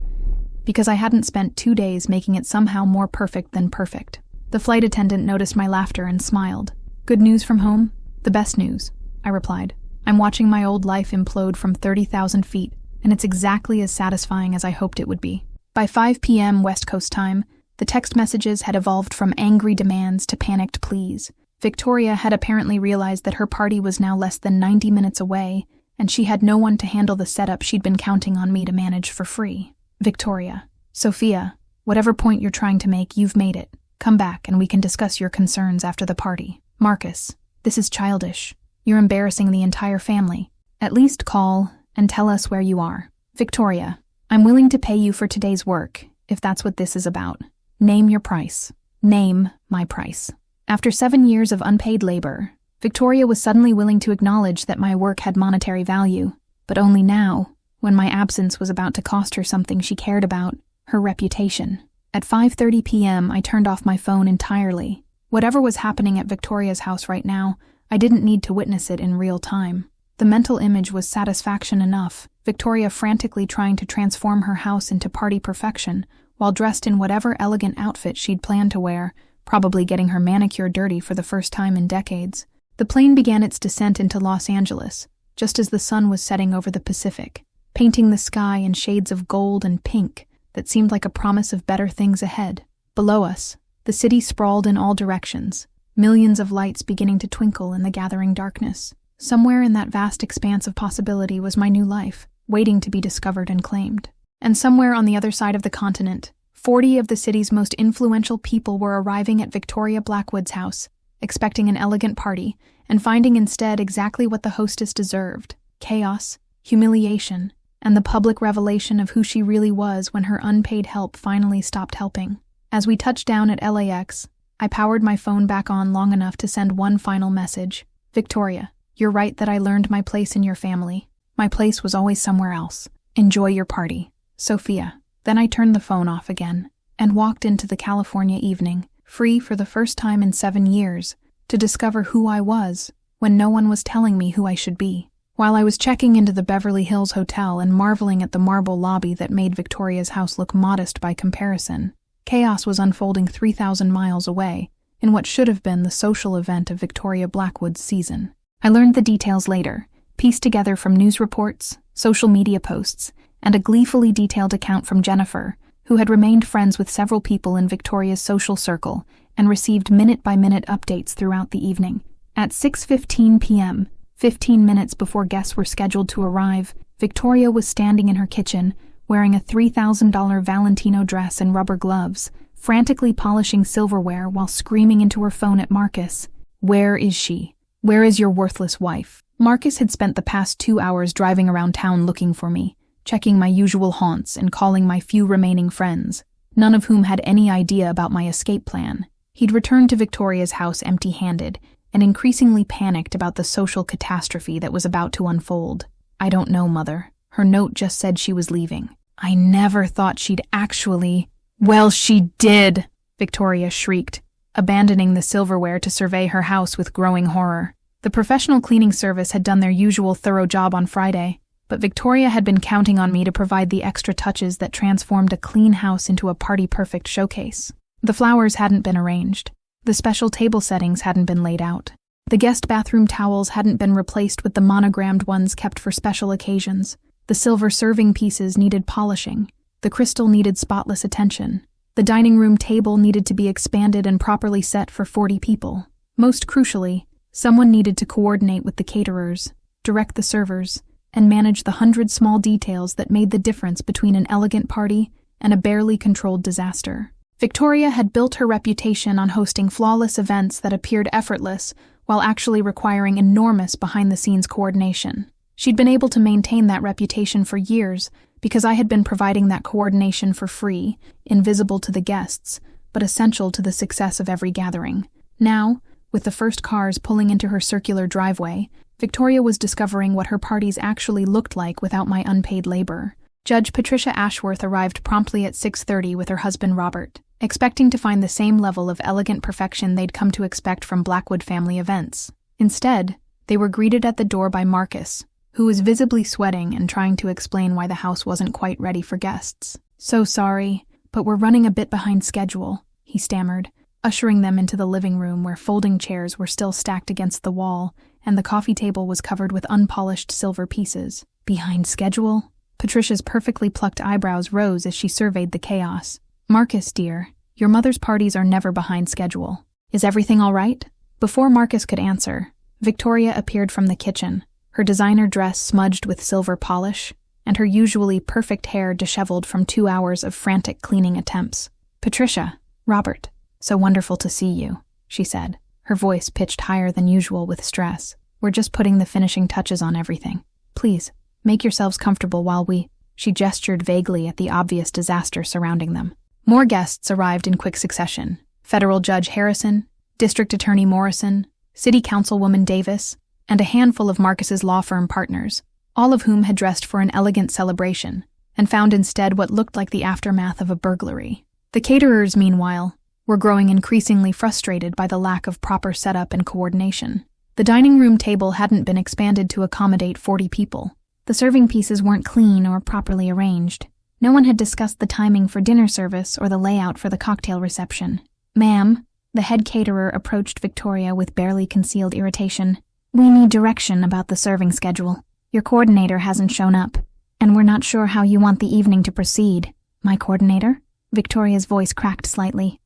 because I hadn't spent 2 days making it somehow more perfect than perfect. The flight attendant noticed my laughter and smiled. Good news from home? The best news, I replied. I'm watching my old life implode from 30,000 feet, and it's exactly as satisfying as I hoped it would be. By 5 p.m. West Coast time, the text messages had evolved from angry demands to panicked pleas. Victoria had apparently realized that her party was now less than 90 minutes away, and she had no one to handle the setup she'd been counting on me to manage for free. Victoria, Sophia, whatever point you're trying to make, you've made it. Come back and we can discuss your concerns after the party. Marcus, this is childish. You're embarrassing the entire family. At least call and tell us where you are. Victoria, I'm willing to pay you for today's work, if that's what this is about. Name your price. Name my price. After 7 years of unpaid labor, Victoria was suddenly willing to acknowledge that my work had monetary value, but only now, when my absence was about to cost her something she cared about, her reputation. At 5:30 p.m., I turned off my phone entirely. Whatever was happening at Victoria's house right now, I didn't need to witness it in real time. The mental image was satisfaction enough, Victoria frantically trying to transform her house into party perfection, while dressed in whatever elegant outfit she'd planned to wear, probably getting her manicure dirty for the first time in decades. The plane began its descent into Los Angeles, just as the sun was setting over the Pacific, painting the sky in shades of gold and pink that seemed like a promise of better things ahead. Below us, the city sprawled in all directions, millions of lights beginning to twinkle in the gathering darkness. Somewhere in that vast expanse of possibility was my new life, waiting to be discovered and claimed. And somewhere on the other side of the continent, 40 of the city's most influential people were arriving at Victoria Blackwood's house, expecting an elegant party, and finding instead exactly what the hostess deserved: chaos, humiliation, and the public revelation of who she really was when her unpaid help finally stopped helping. As we touched down at LAX, I powered my phone back on long enough to send one final message. Victoria, you're right that I learned my place in your family. My place was always somewhere else. Enjoy your party. Sophia. Then I turned the phone off again and walked into the California evening, free for the first time in 7 years, to discover who I was when no one was telling me who I should be. While I was checking into the Beverly Hills Hotel and marveling at the marble lobby that made Victoria's house look modest by comparison, chaos was unfolding 3,000 miles away in what should have been the social event of Victoria Blackwood's season. I learned the details later, pieced together from news reports, social media posts, and a gleefully detailed account from Jennifer, who had remained friends with several people in Victoria's social circle and received minute-by-minute updates throughout the evening. At 6:15 p.m., 15 minutes before guests were scheduled to arrive, Victoria was standing in her kitchen, wearing a $3,000 Valentino dress and rubber gloves, frantically polishing silverware while screaming into her phone at Marcus. "Where is she? Where is your worthless wife?" Marcus had spent the past 2 hours driving around town looking for me, checking my usual haunts and calling my few remaining friends, none of whom had any idea about my escape plan. He'd returned to Victoria's house empty-handed and increasingly panicked about the social catastrophe that was about to unfold. "I don't know, Mother. Her note just said she was leaving." "I never thought she'd actually—" "Well, she did!" Victoria shrieked, abandoning the silverware to survey her house with growing horror. The professional cleaning service had done their usual thorough job on Friday, but Victoria had been counting on me to provide the extra touches that transformed a clean house into a party-perfect showcase. The flowers hadn't been arranged. The special table settings hadn't been laid out. The guest bathroom towels hadn't been replaced with the monogrammed ones kept for special occasions. The silver serving pieces needed polishing. The crystal needed spotless attention. The dining room table needed to be expanded and properly set for 40 people. Most crucially, someone needed to coordinate with the caterers, direct the servers, and manage the 100 small details that made the difference between an elegant party and a barely controlled disaster. Victoria had built her reputation on hosting flawless events that appeared effortless while actually requiring enormous behind-the-scenes coordination. She'd been able to maintain that reputation for years because I had been providing that coordination for free, invisible to the guests, but essential to the success of every gathering. Now, with the first cars pulling into her circular driveway, Victoria was discovering what her parties actually looked like without my unpaid labor. Judge Patricia Ashworth arrived promptly at 6:30 with her husband Robert, expecting to find the same level of elegant perfection they'd come to expect from Blackwood family events. Instead, they were greeted at the door by Marcus, who was visibly sweating and trying to explain why the house wasn't quite ready for guests. "So sorry, but we're running a bit behind schedule," he stammered, ushering them into the living room where folding chairs were still stacked against the wall and the coffee table was covered with unpolished silver pieces. "Behind schedule?" Patricia's perfectly plucked eyebrows rose as she surveyed the chaos. "Marcus, dear, your mother's parties are never behind schedule. Is everything all right?" Before Marcus could answer, Victoria appeared from the kitchen, her designer dress smudged with silver polish, and her usually perfect hair disheveled from 2 hours of frantic cleaning attempts. "Patricia, Robert, so wonderful to see you," she said, her voice pitched higher than usual with stress. "We're just putting the finishing touches on everything. Please, make yourselves comfortable while we—" She gestured vaguely at the obvious disaster surrounding them. More guests arrived in quick succession. Federal Judge Harrison, District Attorney Morrison, City Councilwoman Davis, and a handful of Marcus's law firm partners, all of whom had dressed for an elegant celebration, and found instead what looked like the aftermath of a burglary. The caterers, meanwhile, were growing increasingly frustrated by the lack of proper setup and coordination. The dining room table hadn't been expanded to accommodate 40 people. The serving pieces weren't clean or properly arranged. No one had discussed the timing for dinner service or the layout for the cocktail reception. "Ma'am," the head caterer approached Victoria with barely concealed irritation. "We need direction about the serving schedule. Your coordinator hasn't shown up, and we're not sure how you want the evening to proceed." "My coordinator?" Victoria's voice cracked slightly.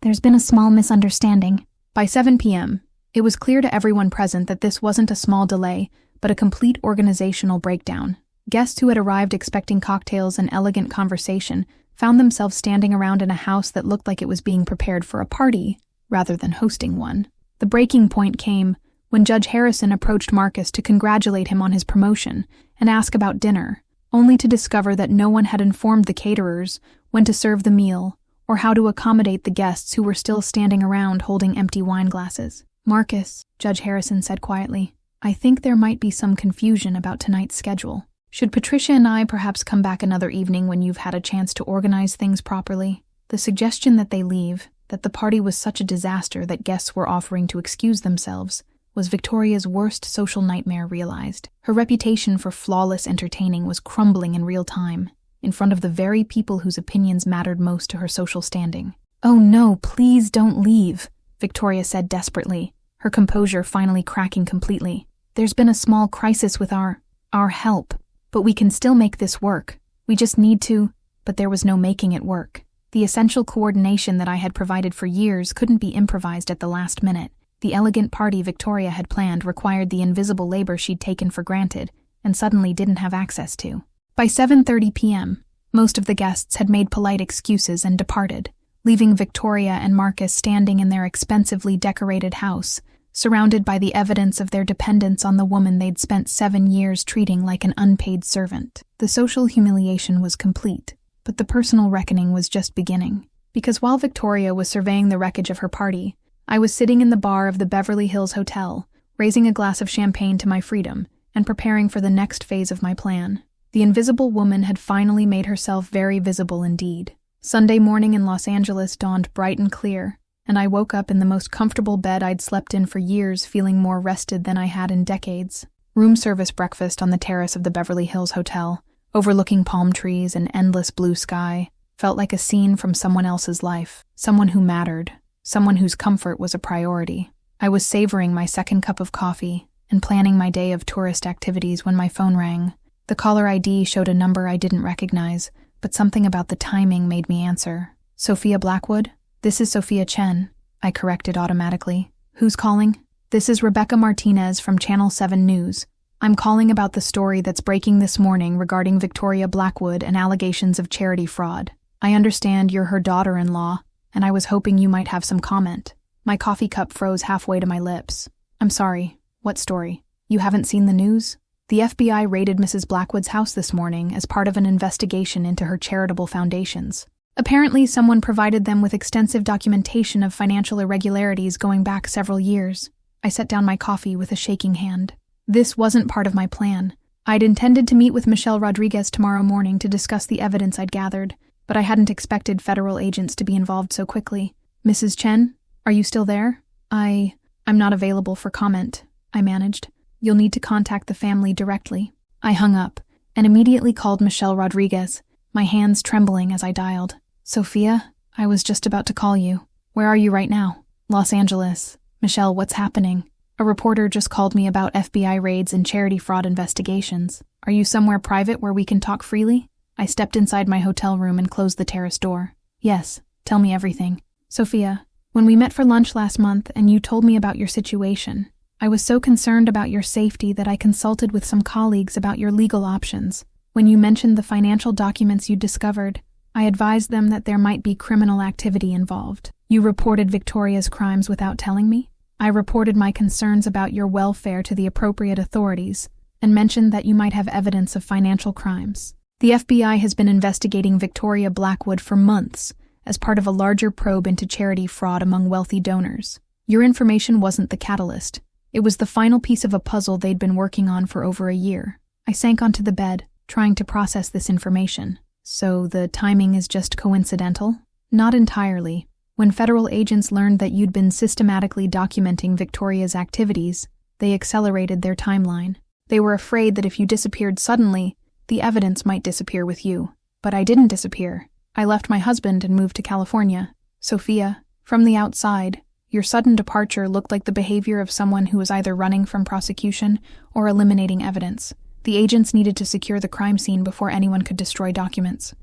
There's been a small misunderstanding." By 7 p.m., it was clear to everyone present that this wasn't a small delay, but a complete organizational breakdown. Guests who had arrived expecting cocktails and elegant conversation found themselves standing around in a house that looked like it was being prepared for a party, rather than hosting one. The breaking point came when Judge Harrison approached Marcus to congratulate him on his promotion and ask about dinner, only to discover that no one had informed the caterers when to serve the meal or how to accommodate the guests who were still standing around holding empty wine glasses. "Marcus," Judge Harrison said quietly, "I think there might be some confusion about tonight's schedule. Should Patricia and I perhaps come back another evening when you've had a chance to organize things properly?" The suggestion that they leave, that the party was such a disaster that guests were offering to excuse themselves, was Victoria's worst social nightmare realized. Her reputation for flawless entertaining was crumbling in real time, in front of the very people whose opinions mattered most to her social standing. "Oh no, please don't leave," Victoria said desperately, her composure finally cracking completely. "There's been a small crisis with our help, but we can still make this work. We just need to—" But there was no making it work. The essential coordination that I had provided for years couldn't be improvised at the last minute. The elegant party Victoria had planned required the invisible labor she'd taken for granted and suddenly didn't have access to. By 7:30 p.m., most of the guests had made polite excuses and departed, leaving Victoria and Marcus standing in their expensively decorated house, surrounded by the evidence of their dependence on the woman they'd spent 7 years treating like an unpaid servant. The social humiliation was complete, but the personal reckoning was just beginning. Because while Victoria was surveying the wreckage of her party, I was sitting in the bar of the Beverly Hills Hotel, raising a glass of champagne to my freedom and preparing for the next phase of my plan. The invisible woman had finally made herself very visible indeed. Sunday morning in Los Angeles dawned bright and clear, and I woke up in the most comfortable bed I'd slept in for years, feeling more rested than I had in decades. Room service breakfast on the terrace of the Beverly Hills Hotel, overlooking palm trees and endless blue sky, felt like a scene from someone else's life, someone who mattered, someone whose comfort was a priority. I was savoring my second cup of coffee and planning my day of tourist activities when my phone rang. The caller ID showed a number I didn't recognize, but something about the timing made me answer. "Sophia Blackwood? This is Sophia Chen," I corrected automatically. "Who's calling?" "This is Rebecca Martinez from Channel 7 News. I'm calling about the story that's breaking this morning regarding Victoria Blackwood and allegations of charity fraud. I understand you're her daughter-in-law, and I was hoping you might have some comment." My coffee cup froze halfway to my lips. "I'm sorry. What story? You haven't seen the news?" "The FBI raided Mrs. Blackwood's house this morning as part of an investigation into her charitable foundations. Apparently, someone provided them with extensive documentation of financial irregularities going back several years." I set down my coffee with a shaking hand. This wasn't part of my plan. I'd intended to meet with Michelle Rodriguez tomorrow morning to discuss the evidence I'd gathered, but I hadn't expected federal agents to be involved so quickly. "Mrs. Chen, are you still there?" I'm not available for comment," I managed. "You'll need to contact the family directly." I hung up and immediately called Michelle Rodriguez, my hands trembling as I dialed. "Sophia, I was just about to call you. Where are you right now?" "Los Angeles." "Michelle, what's happening?" "A reporter just called me about FBI raids and charity fraud investigations. Are you somewhere private where we can talk freely?" I stepped inside my hotel room and closed the terrace door. "Yes, tell me everything." "Sophia, when we met for lunch last month and you told me about your situation, I was so concerned about your safety that I consulted with some colleagues about your legal options. When you mentioned the financial documents you discovered, I advised them that there might be criminal activity involved. You reported Victoria's crimes without telling me? I reported my concerns about your welfare to the appropriate authorities and mentioned that you might have evidence of financial crimes. The FBI has been investigating Victoria Blackwood for months as part of a larger probe into charity fraud among wealthy donors. Your information wasn't the catalyst. It was the final piece of a puzzle they'd been working on for over a year. I sank onto the bed, trying to process this information. So the timing is just coincidental? Not entirely. When federal agents learned that you'd been systematically documenting Victoria's activities, they accelerated their timeline. They were afraid that if you disappeared suddenly, the evidence might disappear with you. But I didn't disappear. I left my husband and moved to California. Sophia, from the outside, your sudden departure looked like the behavior of someone who was either running from prosecution or eliminating evidence. The agents needed to secure the crime scene before anyone could destroy documents.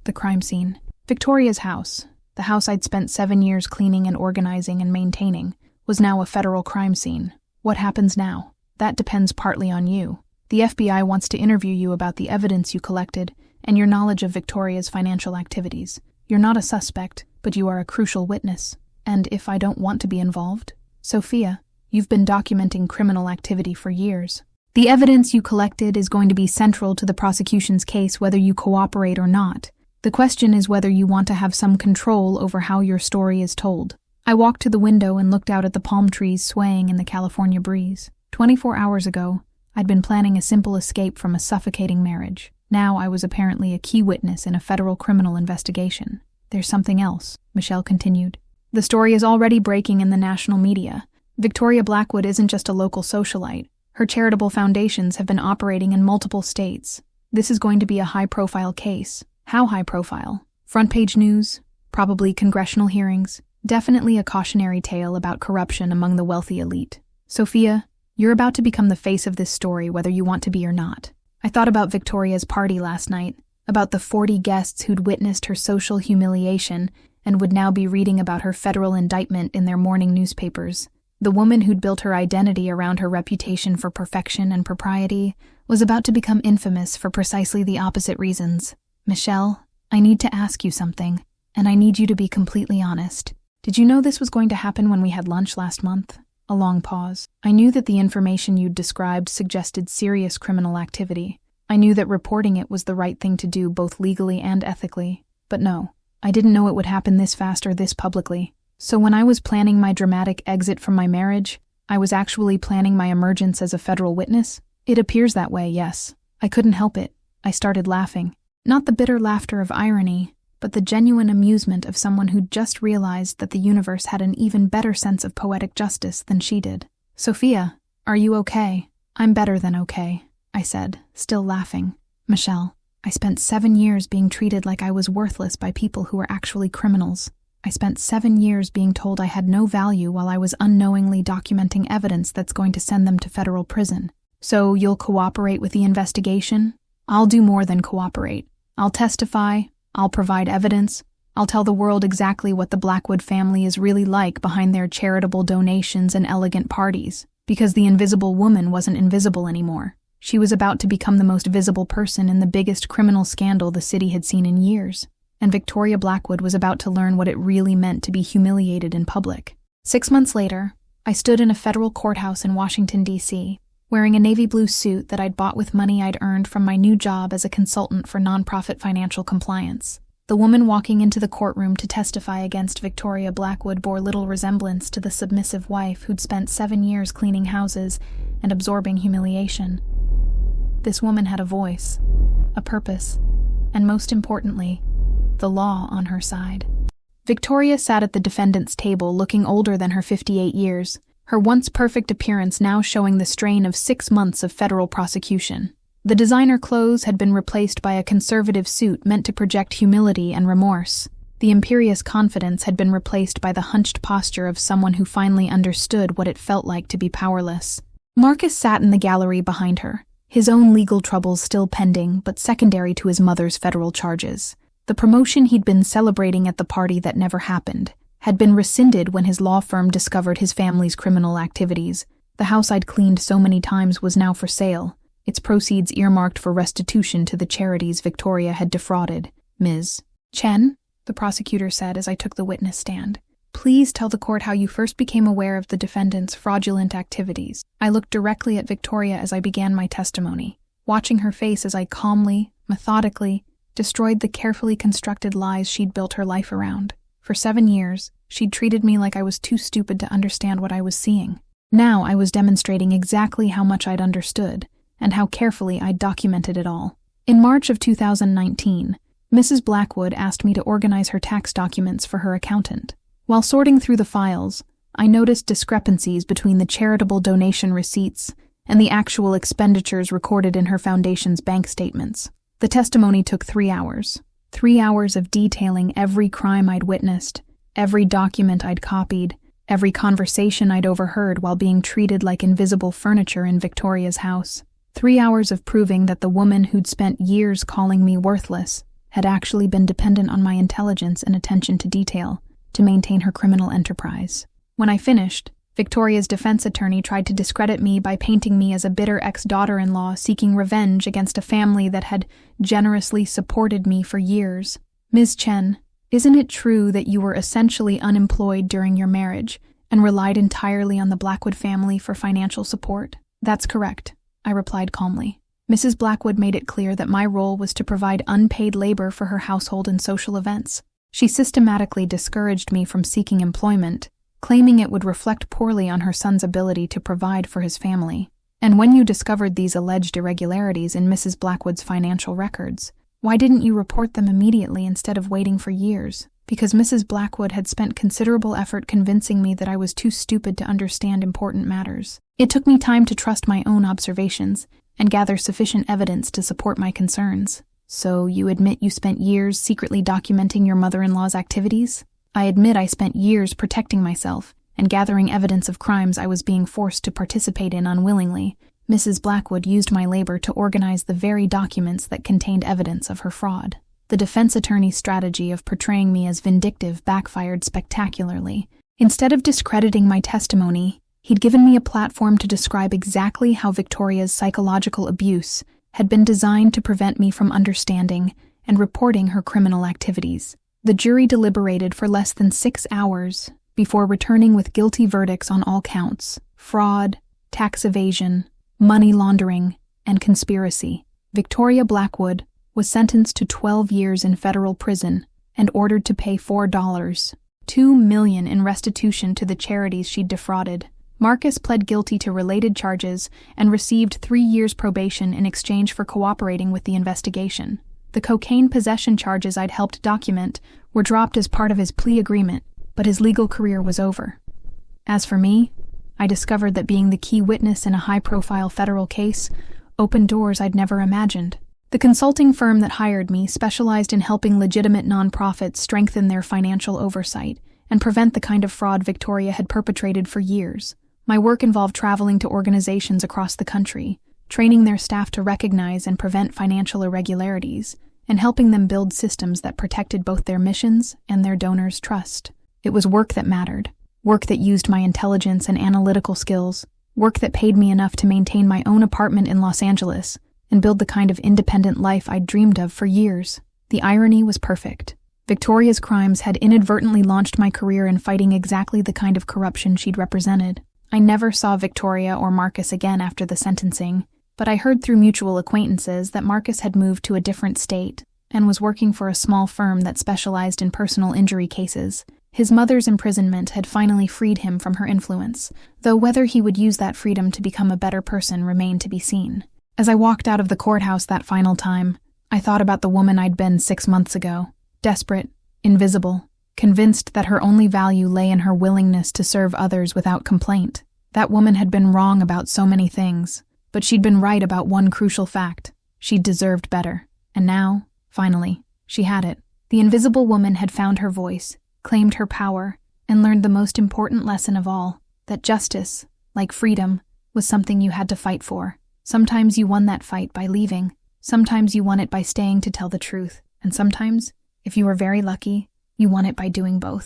The crime scene. Victoria's house, the house I'd spent 7 years cleaning and organizing and maintaining, was now a federal crime scene. What happens now? That depends partly on you. The FBI wants to interview you about the evidence you collected and your knowledge of Victoria's financial activities. You're not a suspect, but you are a crucial witness. And if I don't want to be involved? Sophia, you've been documenting criminal activity for years. The evidence you collected is going to be central to the prosecution's case whether you cooperate or not. The question is whether you want to have some control over how your story is told. I walked to the window and looked out at the palm trees swaying in the California breeze. 24 hours ago, I'd been planning a simple escape from a suffocating marriage. Now I was apparently a key witness in a federal criminal investigation. There's something else, Michelle continued. The story is already breaking in the national media. Victoria Blackwood isn't just a local socialite. Her charitable foundations have been operating in multiple states. This is going to be a high-profile case. How high-profile? Front-page news? Probably congressional hearings? Definitely a cautionary tale about corruption among the wealthy elite. Sophia, you're about to become the face of this story whether you want to be or not. I thought about Victoria's party last night, about the 40 guests who'd witnessed her social humiliation and would now be reading about her federal indictment in their morning newspapers. The woman who'd built her identity around her reputation for perfection and propriety was about to become infamous for precisely the opposite reasons. Michelle, I need to ask you something, and I need you to be completely honest. Did you know this was going to happen when we had lunch last month? A long pause. I knew that the information you'd described suggested serious criminal activity. I knew that reporting it was the right thing to do both legally and ethically. But no, I didn't know it would happen this fast or this publicly. So when I was planning my dramatic exit from my marriage, I was actually planning my emergence as a federal witness? It appears that way, yes. I couldn't help it. I started laughing. Not the bitter laughter of irony, but the genuine amusement of someone who'd just realized that the universe had an even better sense of poetic justice than she did. Sophia, are you okay? I'm better than okay, I said, still laughing. Michelle, I spent 7 years being treated like I was worthless by people who were actually criminals. I spent 7 years being told I had no value while I was unknowingly documenting evidence that's going to send them to federal prison. So you'll cooperate with the investigation? I'll do more than cooperate. I'll testify, I'll provide evidence, I'll tell the world exactly what the Blackwood family is really like behind their charitable donations and elegant parties. Because the invisible woman wasn't invisible anymore. She was about to become the most visible person in the biggest criminal scandal the city had seen in years. And Victoria Blackwood was about to learn what it really meant to be humiliated in public. 6 months later, I stood in a federal courthouse in Washington, D.C., wearing a navy blue suit that I'd bought with money I'd earned from my new job as a consultant for nonprofit financial compliance. The woman walking into the courtroom to testify against Victoria Blackwood bore little resemblance to the submissive wife who'd spent 7 years cleaning houses and absorbing humiliation. This woman had a voice, a purpose, and most importantly, the law on her side. Victoria sat at the defendant's table looking older than her 58 years, her once perfect appearance now showing the strain of 6 months of federal prosecution. The designer clothes had been replaced by a conservative suit meant to project humility and remorse. The imperious confidence had been replaced by the hunched posture of someone who finally understood what it felt like to be powerless. Marcus sat in the gallery behind her, his own legal troubles still pending but secondary to his mother's federal charges. The promotion he'd been celebrating at the party that never happened had been rescinded when his law firm discovered his family's criminal activities. The house I'd cleaned so many times was now for sale, its proceeds earmarked for restitution to the charities Victoria had defrauded. Ms. Chen, the prosecutor said as I took the witness stand, please tell the court how you first became aware of the defendant's fraudulent activities. I looked directly at Victoria as I began my testimony, watching her face as I calmly, methodically, destroyed the carefully constructed lies she'd built her life around. For 7 years, she'd treated me like I was too stupid to understand what I was seeing. Now I was demonstrating exactly how much I'd understood, and how carefully I'd documented it all. In March of 2019, Mrs. Blackwood asked me to organize her tax documents for her accountant. While sorting through the files, I noticed discrepancies between the charitable donation receipts and the actual expenditures recorded in her foundation's bank statements. The testimony took 3 hours. 3 hours of detailing every crime I'd witnessed, every document I'd copied, every conversation I'd overheard while being treated like invisible furniture in Victoria's house. 3 hours of proving that the woman who'd spent years calling me worthless had actually been dependent on my intelligence and attention to detail to maintain her criminal enterprise. When I finished, Victoria's defense attorney tried to discredit me by painting me as a bitter ex-daughter-in-law seeking revenge against a family that had generously supported me for years. Ms. Chen, isn't it true that you were essentially unemployed during your marriage and relied entirely on the Blackwood family for financial support? That's correct, I replied calmly. Mrs. Blackwood made it clear that my role was to provide unpaid labor for her household and social events. She systematically discouraged me from seeking employment, claiming it would reflect poorly on her son's ability to provide for his family. And when you discovered these alleged irregularities in Mrs. Blackwood's financial records, why didn't you report them immediately instead of waiting for years? Because Mrs. Blackwood had spent considerable effort convincing me that I was too stupid to understand important matters. It took me time to trust my own observations and gather sufficient evidence to support my concerns. So you admit you spent years secretly documenting your mother-in-law's activities? I admit I spent years protecting myself and gathering evidence of crimes I was being forced to participate in unwillingly. Mrs. Blackwood used my labor to organize the very documents that contained evidence of her fraud. The defense attorney's strategy of portraying me as vindictive backfired spectacularly. Instead of discrediting my testimony, he'd given me a platform to describe exactly how Victoria's psychological abuse had been designed to prevent me from understanding and reporting her criminal activities. The jury deliberated for less than 6 hours before returning with guilty verdicts on all counts: fraud, tax evasion, money laundering, and conspiracy. Victoria Blackwood was sentenced to 12 years in federal prison and ordered to pay $2 million in restitution to the charities she'd defrauded. Marcus pled guilty to related charges and received 3 years probation in exchange for cooperating with the investigation. The cocaine possession charges I'd helped document were dropped as part of his plea agreement, but his legal career was over. As for me, I discovered that being the key witness in a high-profile federal case opened doors I'd never imagined. The consulting firm that hired me specialized in helping legitimate nonprofits strengthen their financial oversight and prevent the kind of fraud Victoria had perpetrated for years. My work involved traveling to organizations across the country, training their staff to recognize and prevent financial irregularities, and helping them build systems that protected both their missions and their donors' trust. It was work that mattered, work that used my intelligence and analytical skills, work that paid me enough to maintain my own apartment in Los Angeles and build the kind of independent life I'd dreamed of for years. The irony was perfect. Victoria's crimes had inadvertently launched my career in fighting exactly the kind of corruption she'd represented. I never saw Victoria or Marcus again after the sentencing, but I heard through mutual acquaintances that Marcus had moved to a different state and was working for a small firm that specialized in personal injury cases. His mother's imprisonment had finally freed him from her influence, though whether he would use that freedom to become a better person remained to be seen. As I walked out of the courthouse that final time, I thought about the woman I'd been 6 months ago, desperate, invisible, convinced that her only value lay in her willingness to serve others without complaint. That woman had been wrong about so many things, but she'd been right about one crucial fact. She'd deserved better. And now, finally, she had it. The invisible woman had found her voice, claimed her power, and learned the most important lesson of all, that justice, like freedom, was something you had to fight for. Sometimes you won that fight by leaving, sometimes you won it by staying to tell the truth, and sometimes, if you were very lucky, you won it by doing both.